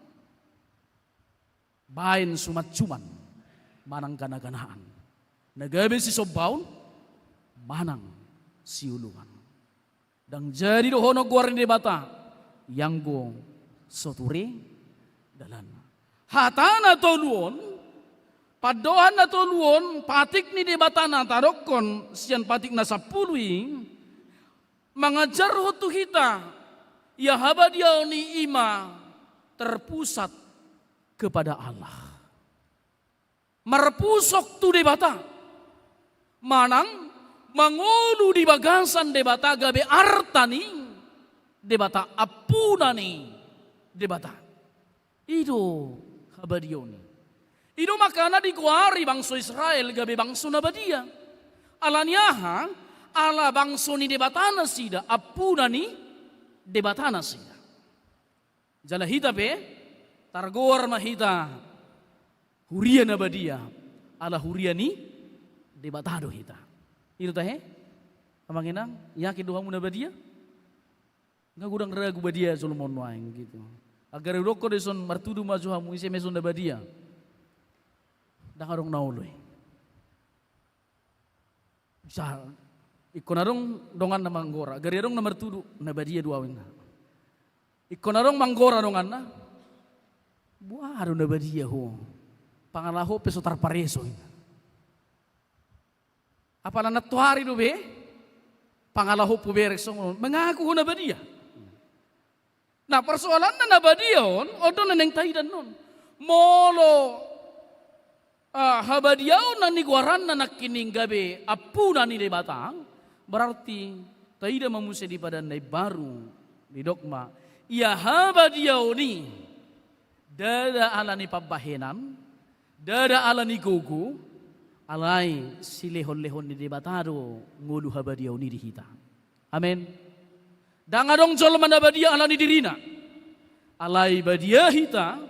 C: bain sumat cuman manang kana-kanaan nagabe si sobaun manang siulungan dan jadi dohono guarin di Bata yang go soture dalan hatana toluon padohan na toluon patik ni debatana tarokon sian patik na sapului mengajar hotu kita ya habadiau ni ima terpusat kepada Allah merpusok tu debata manang mangolu di bagansan debata gabe artani debata apunani debata itu habadiau ni Ino makana dikuari bangsa Israel gabe bangsa nabadia. Alanyaha ala bangsa ni debatana sida apuna ni debatana sida. Jala hita be targor mahita huria nabadia ala huria ni debatado hita. Ino tahe amanginang yakin doang nabadia? Enggak gudang ragu badia Solomon waing gitu. Agar roko deson martudu majuhamu ise meson nabadia. Dangarong nauloy. Sa ikonarong dongan na manggora. Garirong na martudu na badia duawin na. Ikonarong manggora dongan na. Buaro na badia ho. Pangalaho peso tarpareso. Apala natuari do be? Pangalaho puberek song. Mengaku ho na badia. Nah persoalan na badia on. Odo na neng taidan non. Molo. Habadiao na niguaran na nakining gabi apuna ni debatang berarti tidak memusi di padanai baru di dogma. Ia habadiau ni dada alani pabahenan, dada alani gogo, alai silehon-lehon ni debatado ngulu habadiau ni dihita. Amin. Dangadong jolman abadia alani dirina. Alai badia hita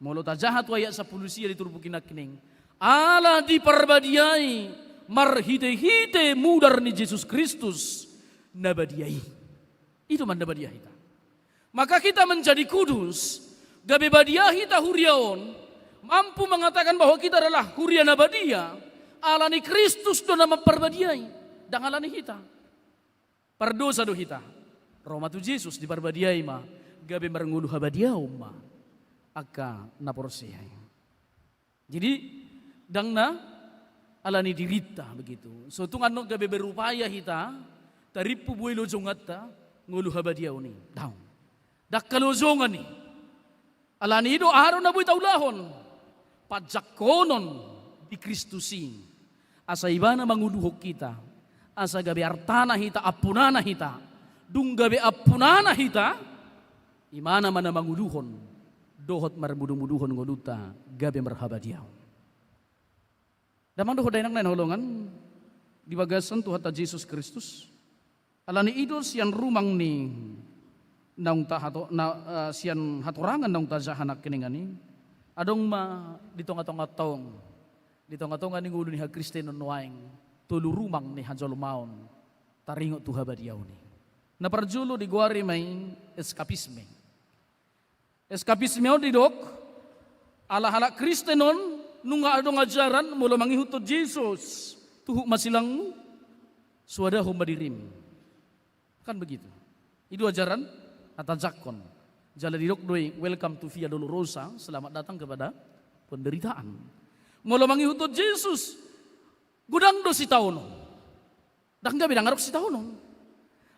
C: molo ta jahat waya 10 sia diturbukin kening. Ala diperbadiai marhite-hite mudar ni Yesus Kristus nabadiai. Itu man nabadia hita. Maka kita menjadi kudus. Gabe badia hita huriaon mampu mengatakan bahwa kita adalah huria nabadia. Alani Kristus do nama perbadiai dan alani hita. Perdosa do hita. Roma tu Yesus di perbadiai ma gabe merengulu habadiau ma aka naporsehai. Jadi dangna alani dirita begitu. So tungan no gabe berupaya hita taripu buai lojongata ngulu habadiau ni. Daun. Dak kalojongan ni. Alani do araw na buai taulahon. Pajakonon di Kristusin. Asa ibana manguduhok kita. Asa gabe artana hita apunana hita. Dung gabe apunana hita. Imana mana manguduhon. Dohot marmudu-muduhon ngoluta gabe marhabadiau. Damang doho dainang nain holongan di bagasan Tuhan ta Yesus Kristus. Alani idos yang rumang ni naung ta hato na sian hatorangan naung ta jahanak keningani. Adong ma ditonga-tonga tong. Ditonga-tonga ni ngulu ni ha Kristen waing tulu rumang ni hajol maon. Taringot tu habadiau ni. Na parjulo di guari may eskapisme. Eskapisme di dok ala-ala Kristenon nung adong ajaran mula mangihutod Jesus tuhuk masilang suada humadirim. Kan begitu. Itu ajaran atajakon. Jala di dok doi welcome to Via Dolorosa, selamat datang kepada penderitaan. Mula mangihutod Jesus gudang do si taono. Dak gabe dangarok si taono.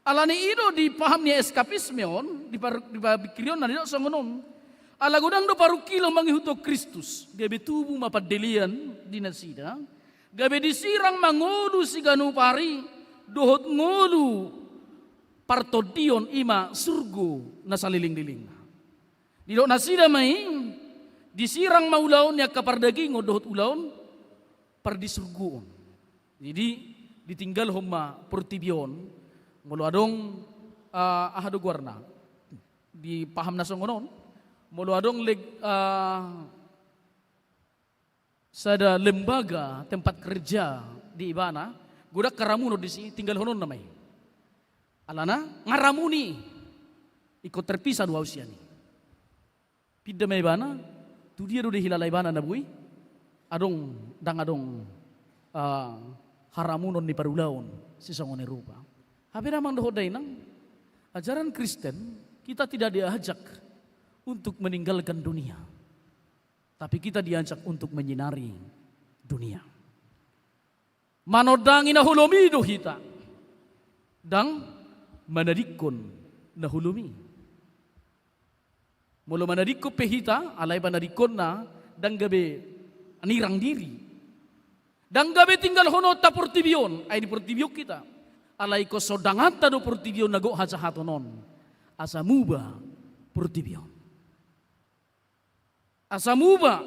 C: Alani ido dipaham ni eskapismeon, dipikirion na dito sa ngonon. Alagudang do parukilo manghihuto Kristus. Gabi tubo mapadelian di nasida. Gabi disirang mangulu si ganupari. Dohot ngulu partodion ima surgo na saliling-liling. Dilo nasida may disirang maulaon ya kapardaging o dohot ulaon pardisurgoon. Jadi ditinggal homa portibion. Mulu adong ahado guarna di paham na songonon mulu adong sada lembaga tempat kerja di ibana gudak karamuno di sini tinggal honon namai alana ngaramuni ikut terpisah dua usia ni pidda mai ibana tu dia do hilala ibana na bui adong dang adong haramunon di parulaon si songone rupa. Tapi namang doho dainang ajaran Kristen kita tidak diajak untuk meninggalkan dunia. Tapi kita diajak untuk menyinari dunia. Manodangin na hulumi do hita. Dang manadikon na hulumi. Mula manadikon pehita alay panadikon na dang gabi anirang diri. Dang gabi tinggal hono ta portibion ay di portibio kita. Alay ko sodangata do portibion nago hajahatonon. Asa muba portibion. Asa muba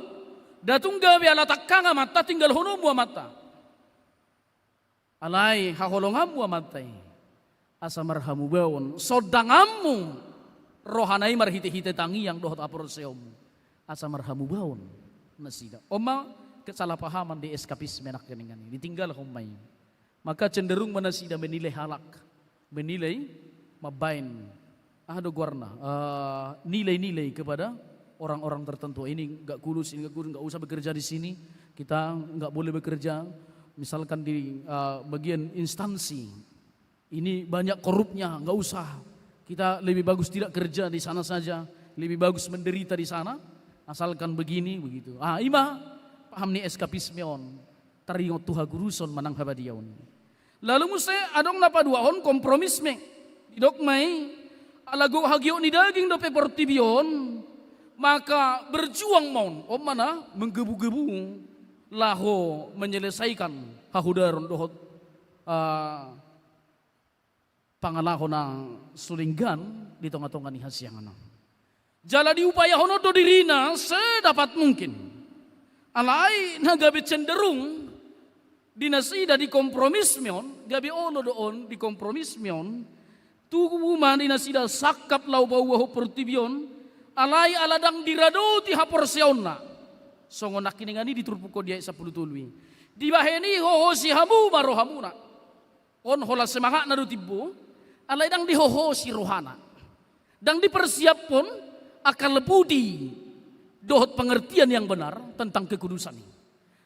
C: datung gabi ala takkanga mata tinggal hono mua mata. Alay haholongam mua matai. Asa marhamu bawon sodangamu rohanai marhite-hite tangi yang dohot aporseom. Asa marhamu bawon nasida. Oma kesalahpahaman di eskapisme nak keningani ditinggal homai. Maka cenderung manasida menilai halak, menilai mabain, ada guarna, nilai-nilai kepada orang-orang tertentu. Ini enggak kulus, ini enggak usah bekerja di sini. Kita enggak boleh bekerja, misalkan di bagian instansi. Ini banyak korupnya, enggak usah. Kita lebih bagus tidak kerja di sana saja, lebih bagus menderita di sana. Asalkan begini, begitu. Ima paham ni eskapismeon. Taringot tuha guruson manang habadiaon. Lalu muse adong napaduahon kompromisme. Idok may alago hagyo ni daging dope portibion. Maka berjuang maun. O mana menggebu-gebu laho menyelesaikan hahudaron dohot pangalaho na sulinggan di tonga-tonga ni hasiangan. Jala diupaya hono do dirina sedapat mungkin. Alai nagabi cenderung dinasida di kompromismion, gabi olo doon di kompromismion, tuguman dinasida sakap lau bawaho pertibion, alai aladang dirado ti haporseon na. Songo nakiningani diturpuko dia 10 tului. Di baheni hoho si hamu maro hamuna. On hola semangat na do tibbo, alai dang dihoho si rohana. Dang dipersiap pun akan lepudi dohot pengertian yang benar tentang kekudusan ini.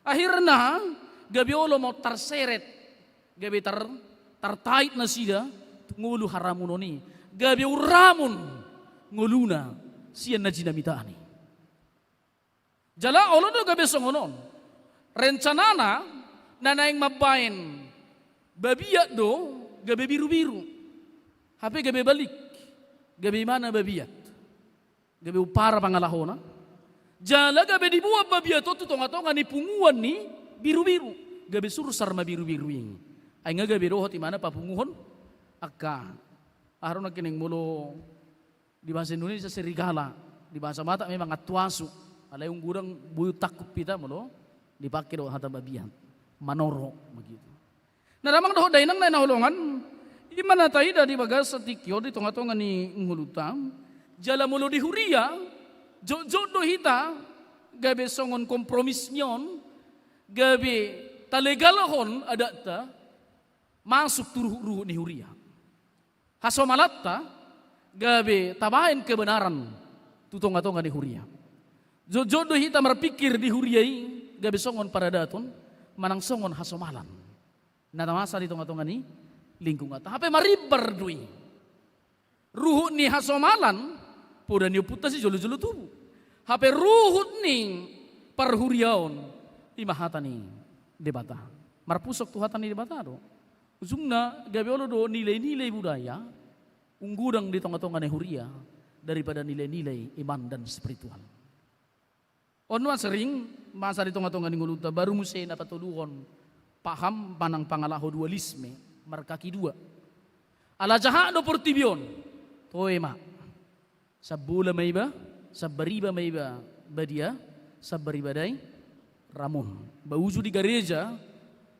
C: Akhirnya gabi olo mau terseret, gabi tertait nasida ngulu haramunoni, gabi uramun nguluna sian najina mitani. Jala olo do gabi songonon, rencanana nanaing mabain babiat do gabi biru-biru, hape gabi balik, gabi mana babiat. Gabi upara pangalahona. Jala gabi dibuat babiato tu tonga-tonga ni punguan ni biru-biru. Gabi sursar ma biru-biru ini. Ay nga gabi rohot imana papunguhon. Akka. Aron na kining mulo di bahasa Indonesia serigala. Di bahasa mata memang atuasu. Alay yung gurang buyo takut pita mulo. Dipakai do hata babian. Manoro begitu. Naramang doh dainang na nahulungan. Imana tayo di bagas sa tikyo di tonga-tonga ni ngulutang. Jala mulo di huria, jodoh hita, gabi songon kompromisnyon, gabi talegalahon ada ta, masuk turuh ni huria. Hasomalatta, gabi tabain kebenaran, tutong-tonga ni huria. Jodoh hita berpikir di huria gabi songon pada daton, manang songon hasomalan. Natamasa di tonga-tonga ni lingkungan. Hape maribar dui. Ruhut ni hasomalan, poda ni puta si jolo-jolo tubuh. Hape ruhut ni parhuriaon imahata ni debata. Marpusok tuhatan ni debata do. Ujungna gabi olo do nilai-nilai budaya unggudang di tongga-tongga ni huria daripada nilai-nilai iman dan spiritual. Onwa sering masa di tongga-tongga ni nguluta baru musai na patuluhon paham panang pangalaho dualisme markaki dua. Ala jaha do portibion. Toy ma. Sabula may ba? Sabariba may ba? Badia? Sabaribaday? Ramon. Bauju di gereja,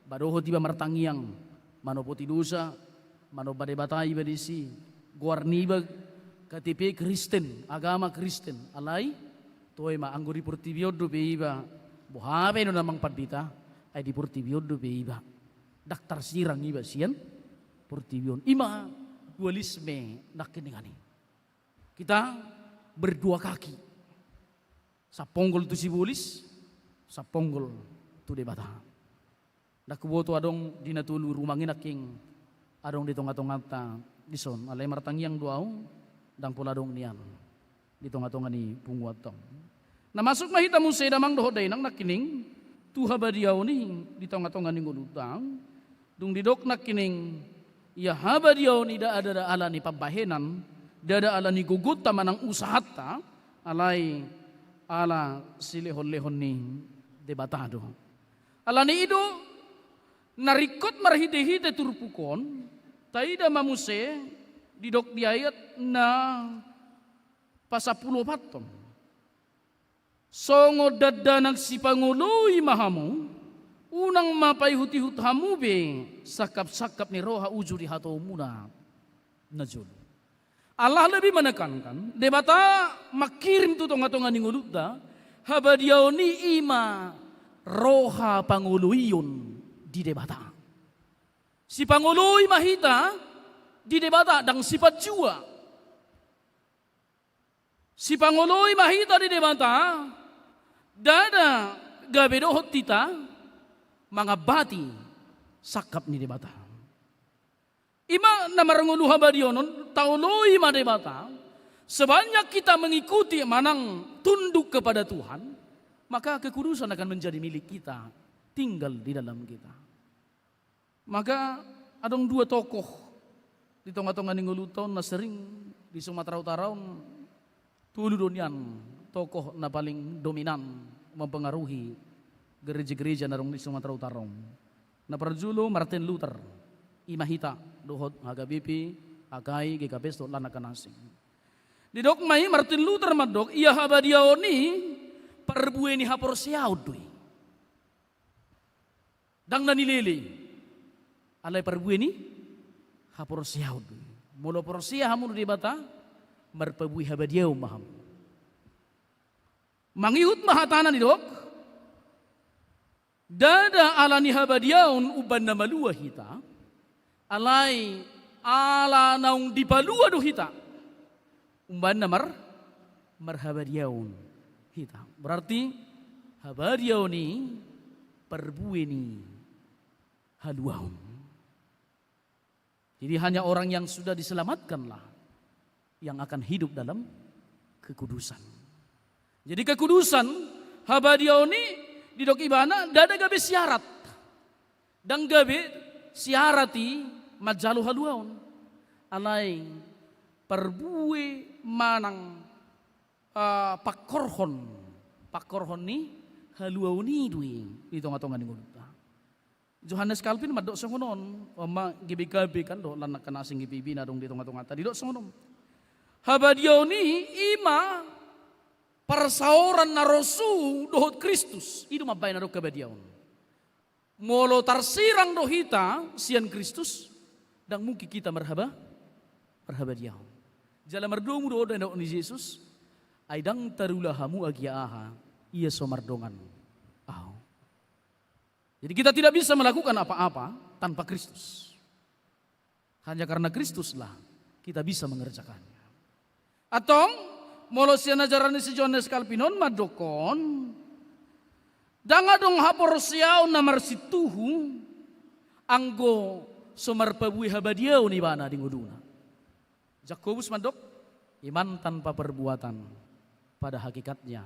C: badoho tiba martangiang, mano poti dosa, mano bade batay badisi, guarniba KTP Kristen, agama Kristen, alay, toy ma anggo di portibiodo beiba, buhabe no namang padita, ay di portibiodo beiba, daktar sirang iba siyan, portibion, ima dualisme nakiningani. Kita berdua kaki. Sa ponggol tu sibulis, sa ponggol tu debata. Nakuboto adong dinatulu rumangin aking adong di tonga-tonga ta dison. Alay martangyang duaw dang pula dong niyan. Di tonga-tonga ni punguatong. Namasuk mahita mo sa damang dohoday nang nakining tuha badiyaw ni di tonga-tonga ni ngulutang. Dung didok nakining ya habadiyaw ni da ada ala ni pabahenan. Dada ala ni gugut taman ang usahata alay ala silehon-lehon ni debatado. Ala ni ido narikot marhide-hide turpukon taida mamuse didok diayat na pasapulo paton. Songo dada nagsipanguloy mahamu unang mapayhuti-hut hamu be sakap-sakap ni roha uju di hato muna na jolo. Allah lebih menekankan debata makirim tu tonga-tonga ni nguluta habadiau ni ima roha panguluyun di debata. Si pangului mahita di debata dang sifat jua. Si pangului mahita di debata dada gabedohot tita mga bati sakap ni debata. Ima na marangulu habadionon tauloy madebata sebanyak kita mengikuti manang tunduk kepada Tuhan maka kekudusan akan menjadi milik kita tinggal di dalam kita. Maka adong dua tokoh di tonga-tonga ninguluton na sering di Sumatera Utara tuludonian tokoh na paling dominan mempengaruhi gereja-gereja narong di Sumatera Utara. Na perjulo Martin Luther imahita dohot HGBP agai GKB dot lana kanasing. Didok mai Martin Luther madok ia habadiaoni perbueni hapor siaudui. Dang nanilili alai perbueni hapor siaudui. Molo porsia hamun di bata marpabui habadiau maham. Mangihut mahatana didok dada alani habadiaun uban nama lua hita alai ala naung dipalua do hita umban namar marhabadiaun hita berarti habadiauni perbueni haluaun. Jadi hanya orang yang sudah diselamatkanlah yang akan hidup dalam kekudusan. Jadi kekudusan habadiauni di dok ibana dada gabe syarat dan gabe syarati majalu haluaun alai perbue manang pakorhon ni haluauni dui di tonga-tonga ni nguluta. Johannes Calvin madok songonon oma gabe kan do lanak kana sing gibibina dong di tonga-tonga tadi dok songonon. Habadiauni ima persauran narosu dohot Kristus itu mabay na do kabadiaon. Molo tarsirang dohita sian Kristus dan mungkin kita marhabadiaon. Jala mardomu do dan ni Yesus aidang tarulahamu agiaha ia somardongan. Jadi kita tidak bisa melakukan apa-apa tanpa Kristus. Hanya karena Kristuslah kita bisa mengerjakannya. Atau molo sian ajaran si Johannes Calvinon madokon dangadong hapor siaw namar situhu anggo somar pabui habadiaw ni bana di nguduna. Jakobus madok iman tanpa perbuatan pada hakikatnya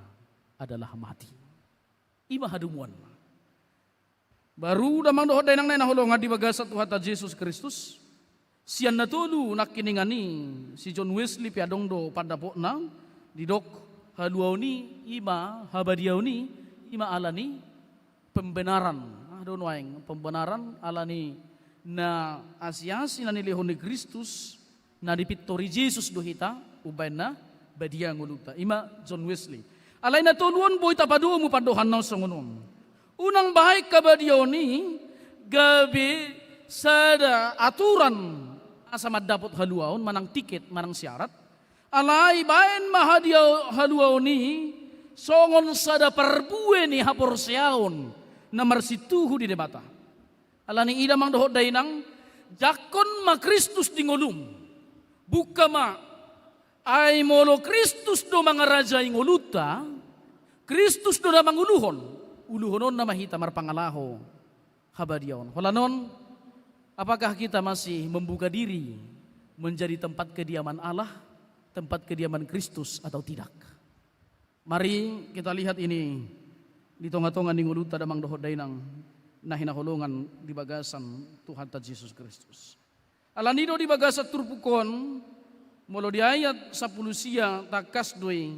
C: adalah mati. Ima hadumuan. Baru damang dohot dainang na holongan di bagasat Tuhan Yesus Kristus. Sian natulu nakiningani si John Wesley piadong do pandapokna didok haluauni ima habadiauni ima alani pembenaran. Adon waeng pembenaran alani na asiasi na nilihon ni Kristus na dipitori Jesus dohita ubaina badia nguluta ima John Wesley. Alay na tuluan boy tapado mo padohan na songonon. Unang baik kabadioni gabi sada aturan asa madapot haluaon manang tiket manang syarat alai baen mahadiaw haluaoni songon sada perbue ni hapor siaon namar situhu di debata alani ida mang dohot dainang jakon ma Kristus di ngolum buka ma ay molo Kristus do mga raja ingoluta Kristus do na manguluhon uluhonon na mahita marpangalaho habadiaon. Holanon, apakah kita masih membuka diri menjadi tempat kediaman Allah, tempat kediaman Kristus atau tidak? Mari kita lihat ini di tonga-tonga ning uluta damang dohot dainang nahina holongan di bagasan Tuhan ta Yesus Kristus. Alanido di bagasat turpukon molo di ayat 10 sia takas doi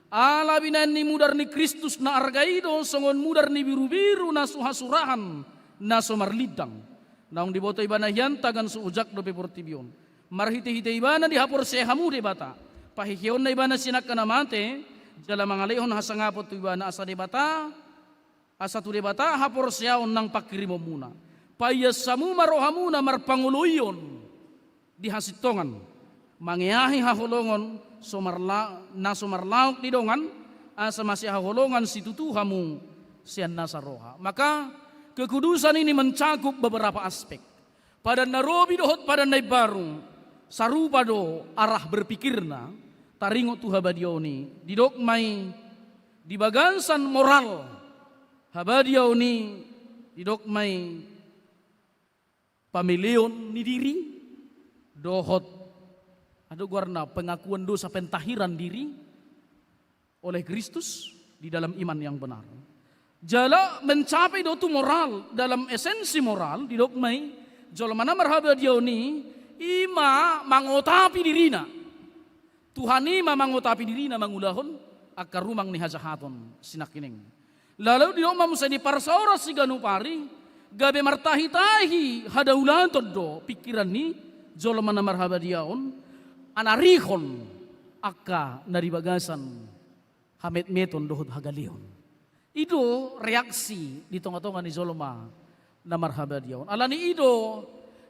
C: ala binan ni mudar ni Kristus na argaido songon mudar ni biru-biru na suhasurahan na somarlidang. Naung diboto ibana yan tagan suujak do peportibion. Marhite-hite ibana di hapor sehamu de bata. Pahihiyon na ibana sinak ka namate. Jala mga lehon hasangapot ibana asa de bata. Asa tu de bata hapor sehaon nang pakirimo muna. Payasamu marohamu na marpanguloyon. Di hasitongan. Mangiahi haholongon somarlaok di dongan asa masih haholongan si tutuhamu sian nasa roha. Maka kekudusan ini mencakup beberapa aspek. Pada narobi dohot pada nai baru sarupa do arah berpikirna taringo tu habadioni didok mai di bagansan moral habadioni didok mai pamilion ni diri dohot ada warna pengakuan dosa pentahiran diri oleh Kristus di dalam iman yang benar. Jala mencapai dotu moral dalam esensi moral di dokmai jala mana marhaba dioni ima mangotapi dirina. Tuhan ima mangotapi dirina mangulahon akar rumang ni hajahaton sinakining. Lalu di dok mamusa di parsaura si ganupari gabe martahi-tahi hadaulan todo pikiran ni jolma na marhabadiaon anarihon akka naribagasan hamet meton dohot hagalion. Ido reaksi di tonga-tonga ni jolma na marhabadiaon. Alani ido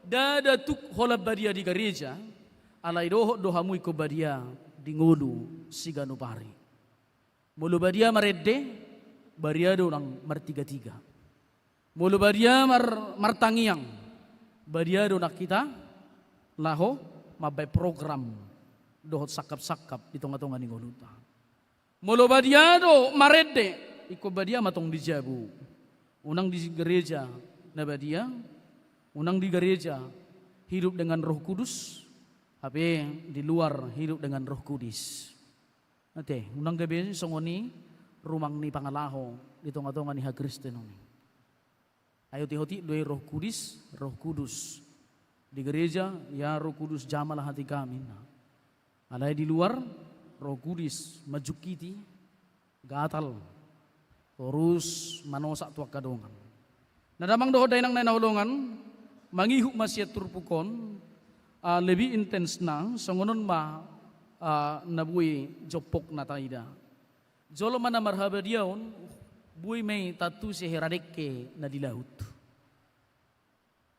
C: dada tuk holab badia di gereja alai dohot dohamui ko badia di ngulu siganu pari. Mulu badia marede baria do nang martiga-tiga. Mulu badia martangiang badia do nak kita laho mabay program dohot sakap-sakap di tonga-tonga ni nguluta. Mulu badia do marede iko badia matong di jabu. Unang di gereja na badia, unang di gereja hidup dengan Roh Kudus, tapi di luar hidup dengan Roh Kudus. Nate, unang gabi songoni rumang ni pangalaho di tonga-tonga ni Kristen ni. Ayo tihoti doi Roh Kudus. Di gereja ya Roh Kudus jamalah hati kami. Alai di luar Roh Kudus majukiti gatal terus manosak tuak kadongan. Nadamang doho dainang naulungan mangihuk masyat turpukon lebih intens na songonon ma nabui jopok na taida. Jolo mana marhabadiaon bui may tatu si heradeke na di laut.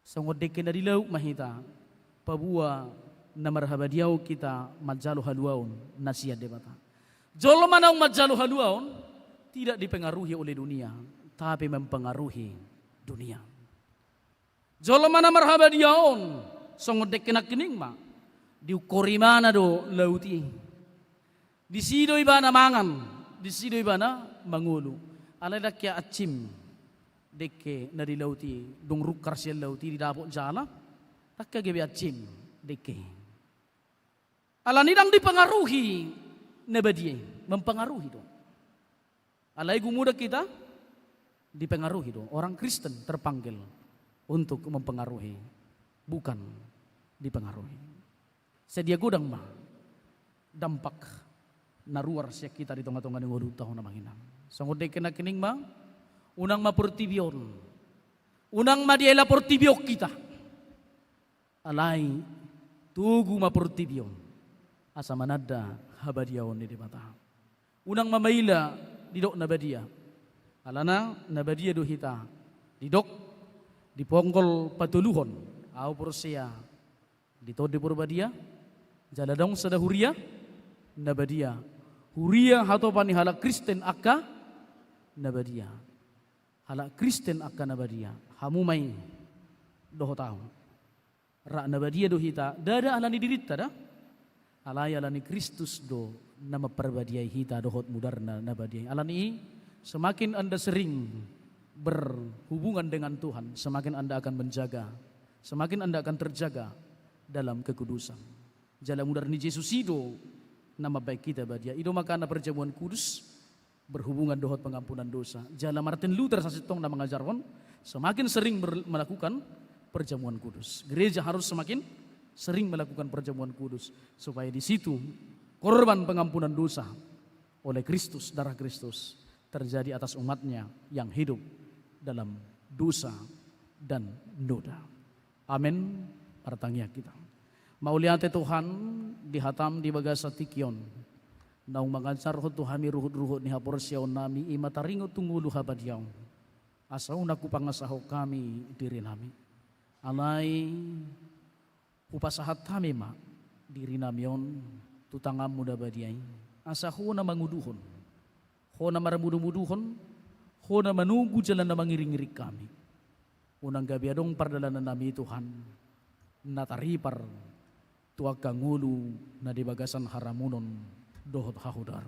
C: Songodeke na di laut mahita pabua na marhabadiaw kita majalo haluaon na siya debata. Jolo mana majalo haluaon tidak dipengaruhi oleh dunia tapi mempengaruhi dunia. Jolo mana marhabadiaon songodeke na kining ma diukori mana do lauti. Di sido ibana mangan, di sido ibana mangulu. Alay kya acim deke na di lauti dong rukar siya lauti di dapot jala takka gebe acim deke alanidang dipengaruhi na badie mempengaruhi do alay gumuda kita dipengaruhi do orang Kristen terpanggil untuk mempengaruhi bukan dipengaruhi sedia gudang mah dampak naruar siya kita di tengah-tengah ni waduh tahun na manginang. Sangod kena kining ma unang mapurtibion. Unang madiela portibiok kita. Alay tugu mapurtibion. Asa manada habadiaon ni mata. Unang mamaila didok nabadia. Alana nabadia do hita. Didok diponggol patuluhon. Au porsia ditod di purbadia. Jaladong sadahuria nabadia. Huria hato pani halak Kristen akka nabadia. Halak Kristen akka nabadia. Hamu may doho tao. Ra nabadia do hita. Dada alani dirita da. Alay alani Kristus do na maperbadiay hita dohot mudar na nabadiay. Alani semakin Anda sering berhubungan dengan Tuhan, semakin Anda akan menjaga, semakin Anda akan terjaga dalam kekudusan. Jala mudar ni Yesus itu nama baik kita badia. Ido makana perjamuan kudus berhubungan dohot pengampunan dosa. Jala Martin Luther sasitong na mengajarkan semakin sering melakukan perjamuan kudus. Gereja harus semakin sering melakukan perjamuan kudus supaya di situ korban pengampunan dosa oleh Kristus, darah Kristus terjadi atas umatnya yang hidup dalam dosa dan noda. Amin. Artangnya kita. Mauliate Tuhan dihatam di bagasa tikion. Naung mangancar Tuhami ruhut-ruhut ni hapor siyaw nami imataringo tungulu habadyaw. Asaw naku pangasaho kami diri nami. Alay upasahat kami ma diri namion tutangam muda badiyay. Asaho na manguduhon. Ho na maramudu-muduhon. Ho na manugu jalan na mangiring-irik kami. Unang gabi adong pardalanan nami Tuhan. Nataripar tuag kangulu na dibagasan haramunon dohot hahudar.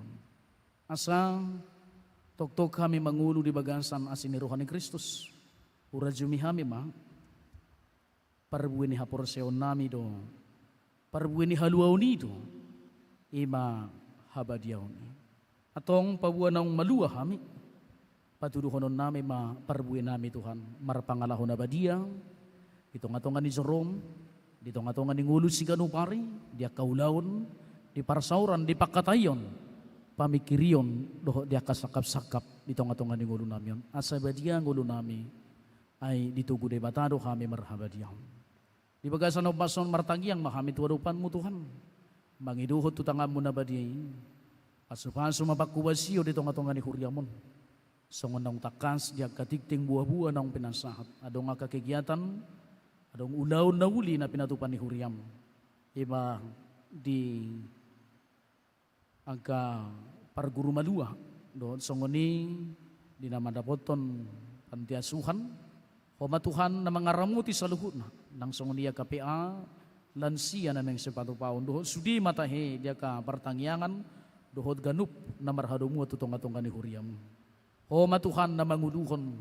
C: Asa tok-tok kami mangulu di bagasan asin ni Rohani Kristus. Urajumi kami ma parbuin ni hapor seon nami do. Parbuin ni haluaw ni do. Ima habadyaw ni. Atong pabuan ng maluwa kami. Patuduhonon nami ma parbuin nami Tuhan. Marpangalahon na badia. Itong-atongan ni Jerome. Ditong-atongan ni ngulu si kanupari. Dia kaulawon. Di parsauran, di pakatayon. Pamikiriyon. Doho dia kasakap-sakap. Ditong-atongan ni ngulu nami. Asa badia ngulu nami. ay ditugu de batado kami marhabadiam. Di bagasan o bason martagiang makamit warupanmu Tuhan. Mangiduhot tutangan mo na badi. Asupaso mapakubasiyo dito nga tunga ni Huryamon. Songon nang takas diag katigting buah-buah nang pinasahat. Adong nga kakigiatan, adong ulaw na uli na pinatupan ni Huryam. Iba di agka parguru malua. Doon songon ni di naman dapoton pantiasuhan. Pamatuhan na mga ramuti sa luhut na. Nang songon niya KPA, lansia na ng sepatupaon. Doon sudi matahe dia ka partangyangan. Dohod ganup na marhadomu at tutong-atong ni Huryam. O matuhan na manguluhon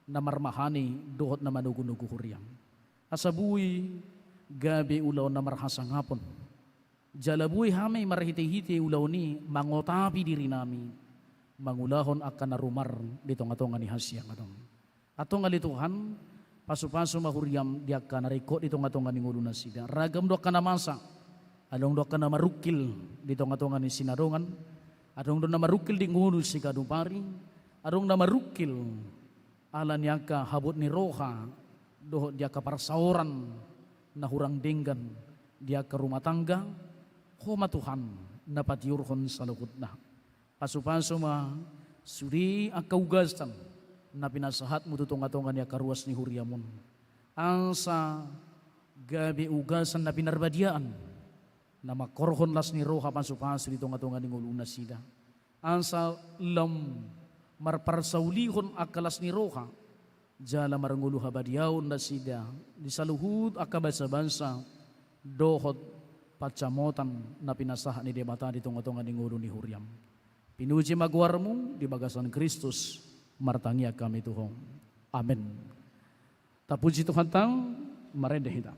C: na marmahani dohod na manugunugo Huryam. Asabuy gabi ulaw na marhasang hapon. Jalabuy hamay marhiti-hiti ulaw ni mangotapi diri nami. Mangulahon akan narumar ditong-atong ni Hasyang atong. Atong alituhan paso-paso mahuryam diak ka narikot ditong-atong ni ngulo na sida. Ragam do ka na masa. Adong do ka na marukil ditong-atong ni sinarungan. Adong do na marukil di ngulo si kadupari. Adong na marukil ala niya ka habot ni Roha. Doho dia ka parasaoran na hurang dinggan. Dia ka rumah tangga. Homa Tuhan na patiurhon sa lukot na. Paso-paso ma suri ang kaugasan na pinasahat mo tutong-atongan niya karuas ni Huryamon. Ang sa gabi ugasan na pinarbadiaan na makorhon las ni Roha paso-paso ditong atongan ni nguluna sida. Ang sa marparsaulihon akalas ni Roha jala marangulu habadiyaon na sida di saluhud akabasa-bansa dohot pacamotan na pinasahat ni debata ditong atongan ni ngulu ni Huryam. Pinuji magwarmo di bagasan Kristus martangia kami Tuhan. Amen. Tapuji Tuhan tang marende hitam.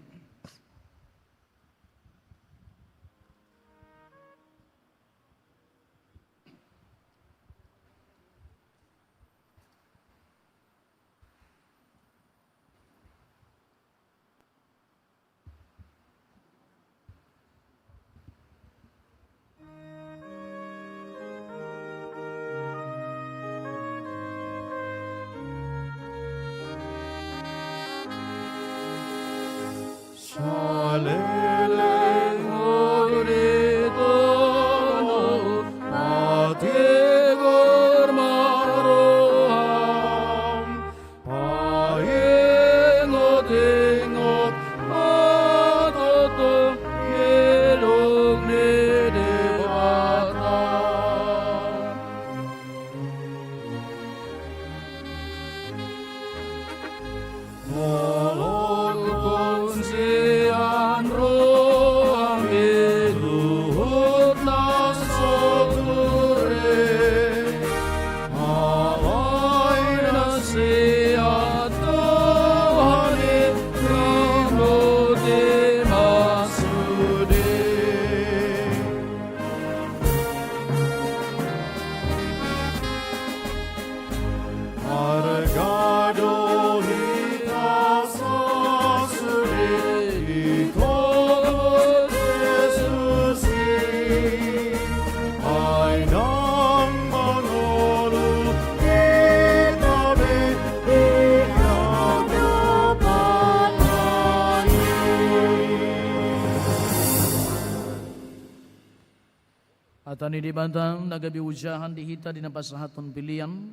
C: Tani di bantang nagabi ujahan dihita di napasahaton pilihan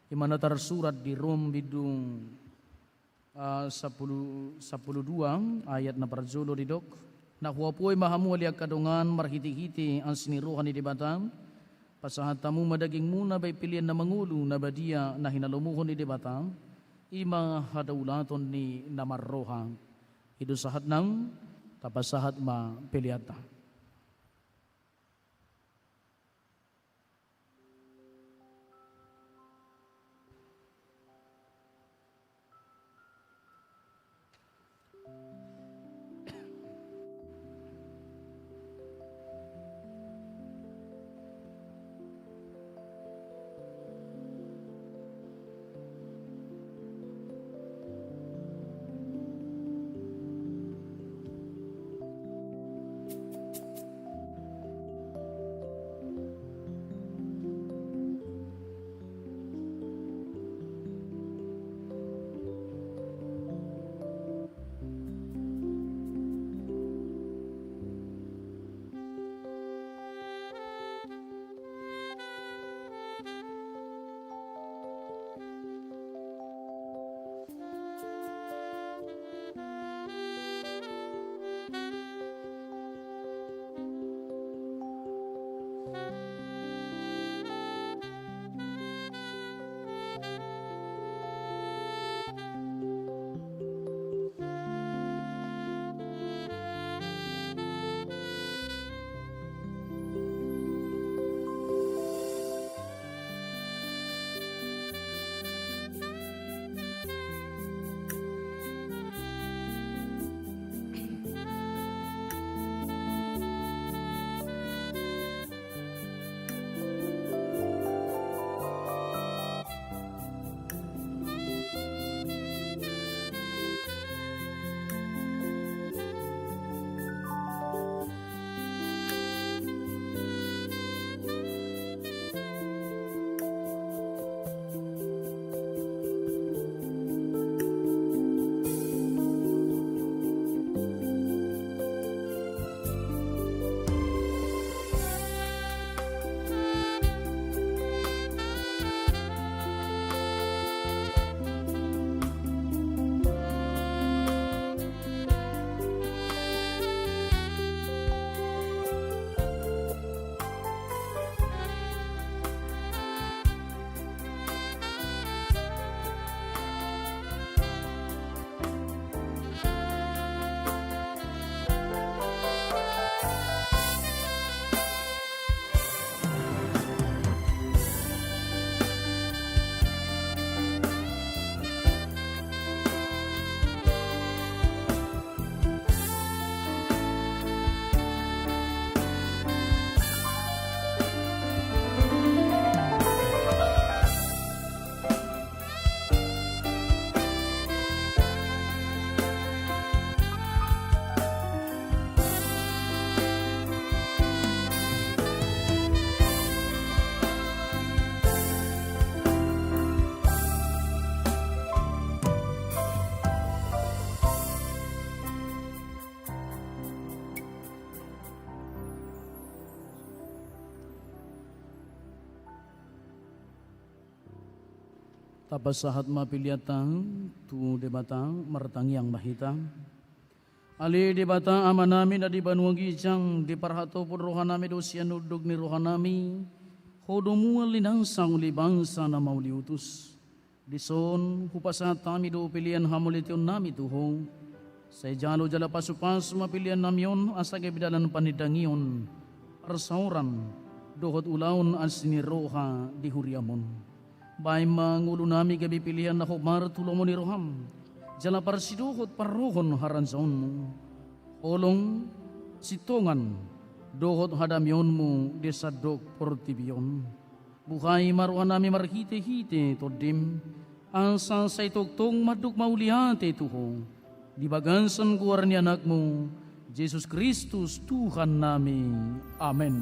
C: imana tersurat di Rom bidung 12 ayat na parjulo di dok na huapoy mahamu aliag kadungan marhiti-hiti ang siniruhan di batang pasahat tamu madaging muna bay pilihan na mangulu na badia na hinalumuhon di batang ima hadaulaton ni namarroha idu sahat nang tapasahat ma piliata. Tapasahat mapiliatang tu debatang martang yang mahitang. Ali debata amanami na di banuagi jang di parhato pun rohanami dosian udog ni rohanami. Hodomu linang sang uli bangsa na mauli utus. Dison hupasat kami do pilihan hamulition nami tuhong. Sa jalo jala pasupas mapilihan namyon asa kebidalan panidangion. Arsauran dohot ulaun asini roha di huriamon. Bay mangulo nami gabi pilihan na humar tulong mo ni roham. Jala parsiduhot parrohon haransaon mo. Olong sitongan dohot hadamyon mo desadok portibiyon. Buhay maruhan nami marhite-hite todim. Ang sansay tugtong maduk mauliate tuho. Dibagansan kuwar ni anak mo, Jesus Kristus Tuhan nami. Amen.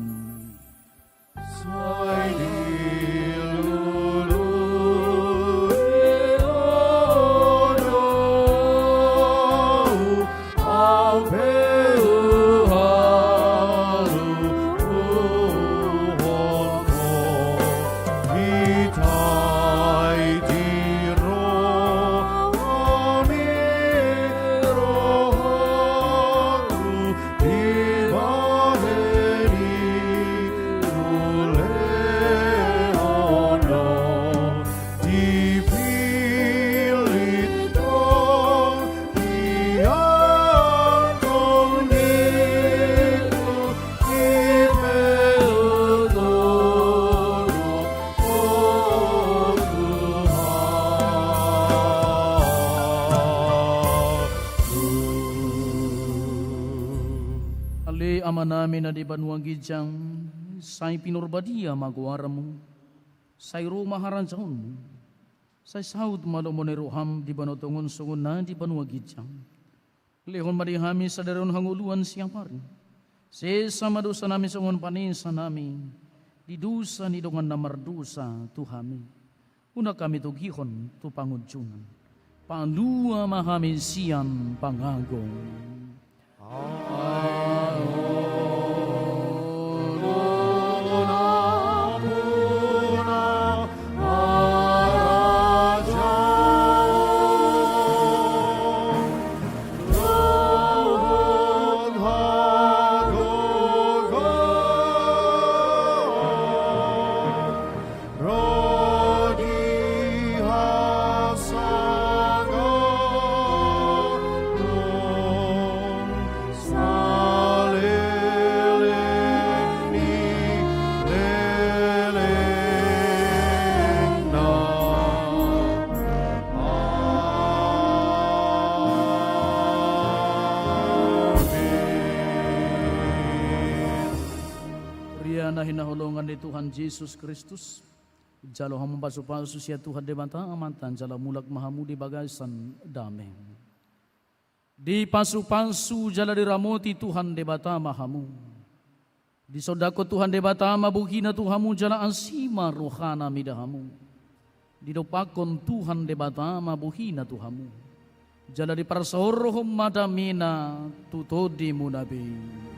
C: Ama namin na di banuagi diyang say pinurbadia magwara mo, say rumaharan sa mo, say sahod malo mo ni roham di banotongon sungon na di banuagi diyang. Lehon marihami sa daron hanguluan siyang parin. Sesa madusa namin sungon paninsa namin, di dusa ni dongan na mardusa tuhami. Una kami tugihon tu pangudjunan, palua mahami siyang pangagong. dia na hinahulungan ni Tuhan Yesus Kristus. Jalo hamong pasu-pasu siya Tuhan de banta amantan jala mulak mahamu di bagasan damai. Di pasu-pasu jala diramoti Tuhan de bata mahamu. Di sodako Tuhan de bata mabuhina Tuhamu jala ansima rohana midahamu. Di dopakon Tuhan de bata mabuhina Tuhamu. Jala di parasorohom madamina tutodi munabi.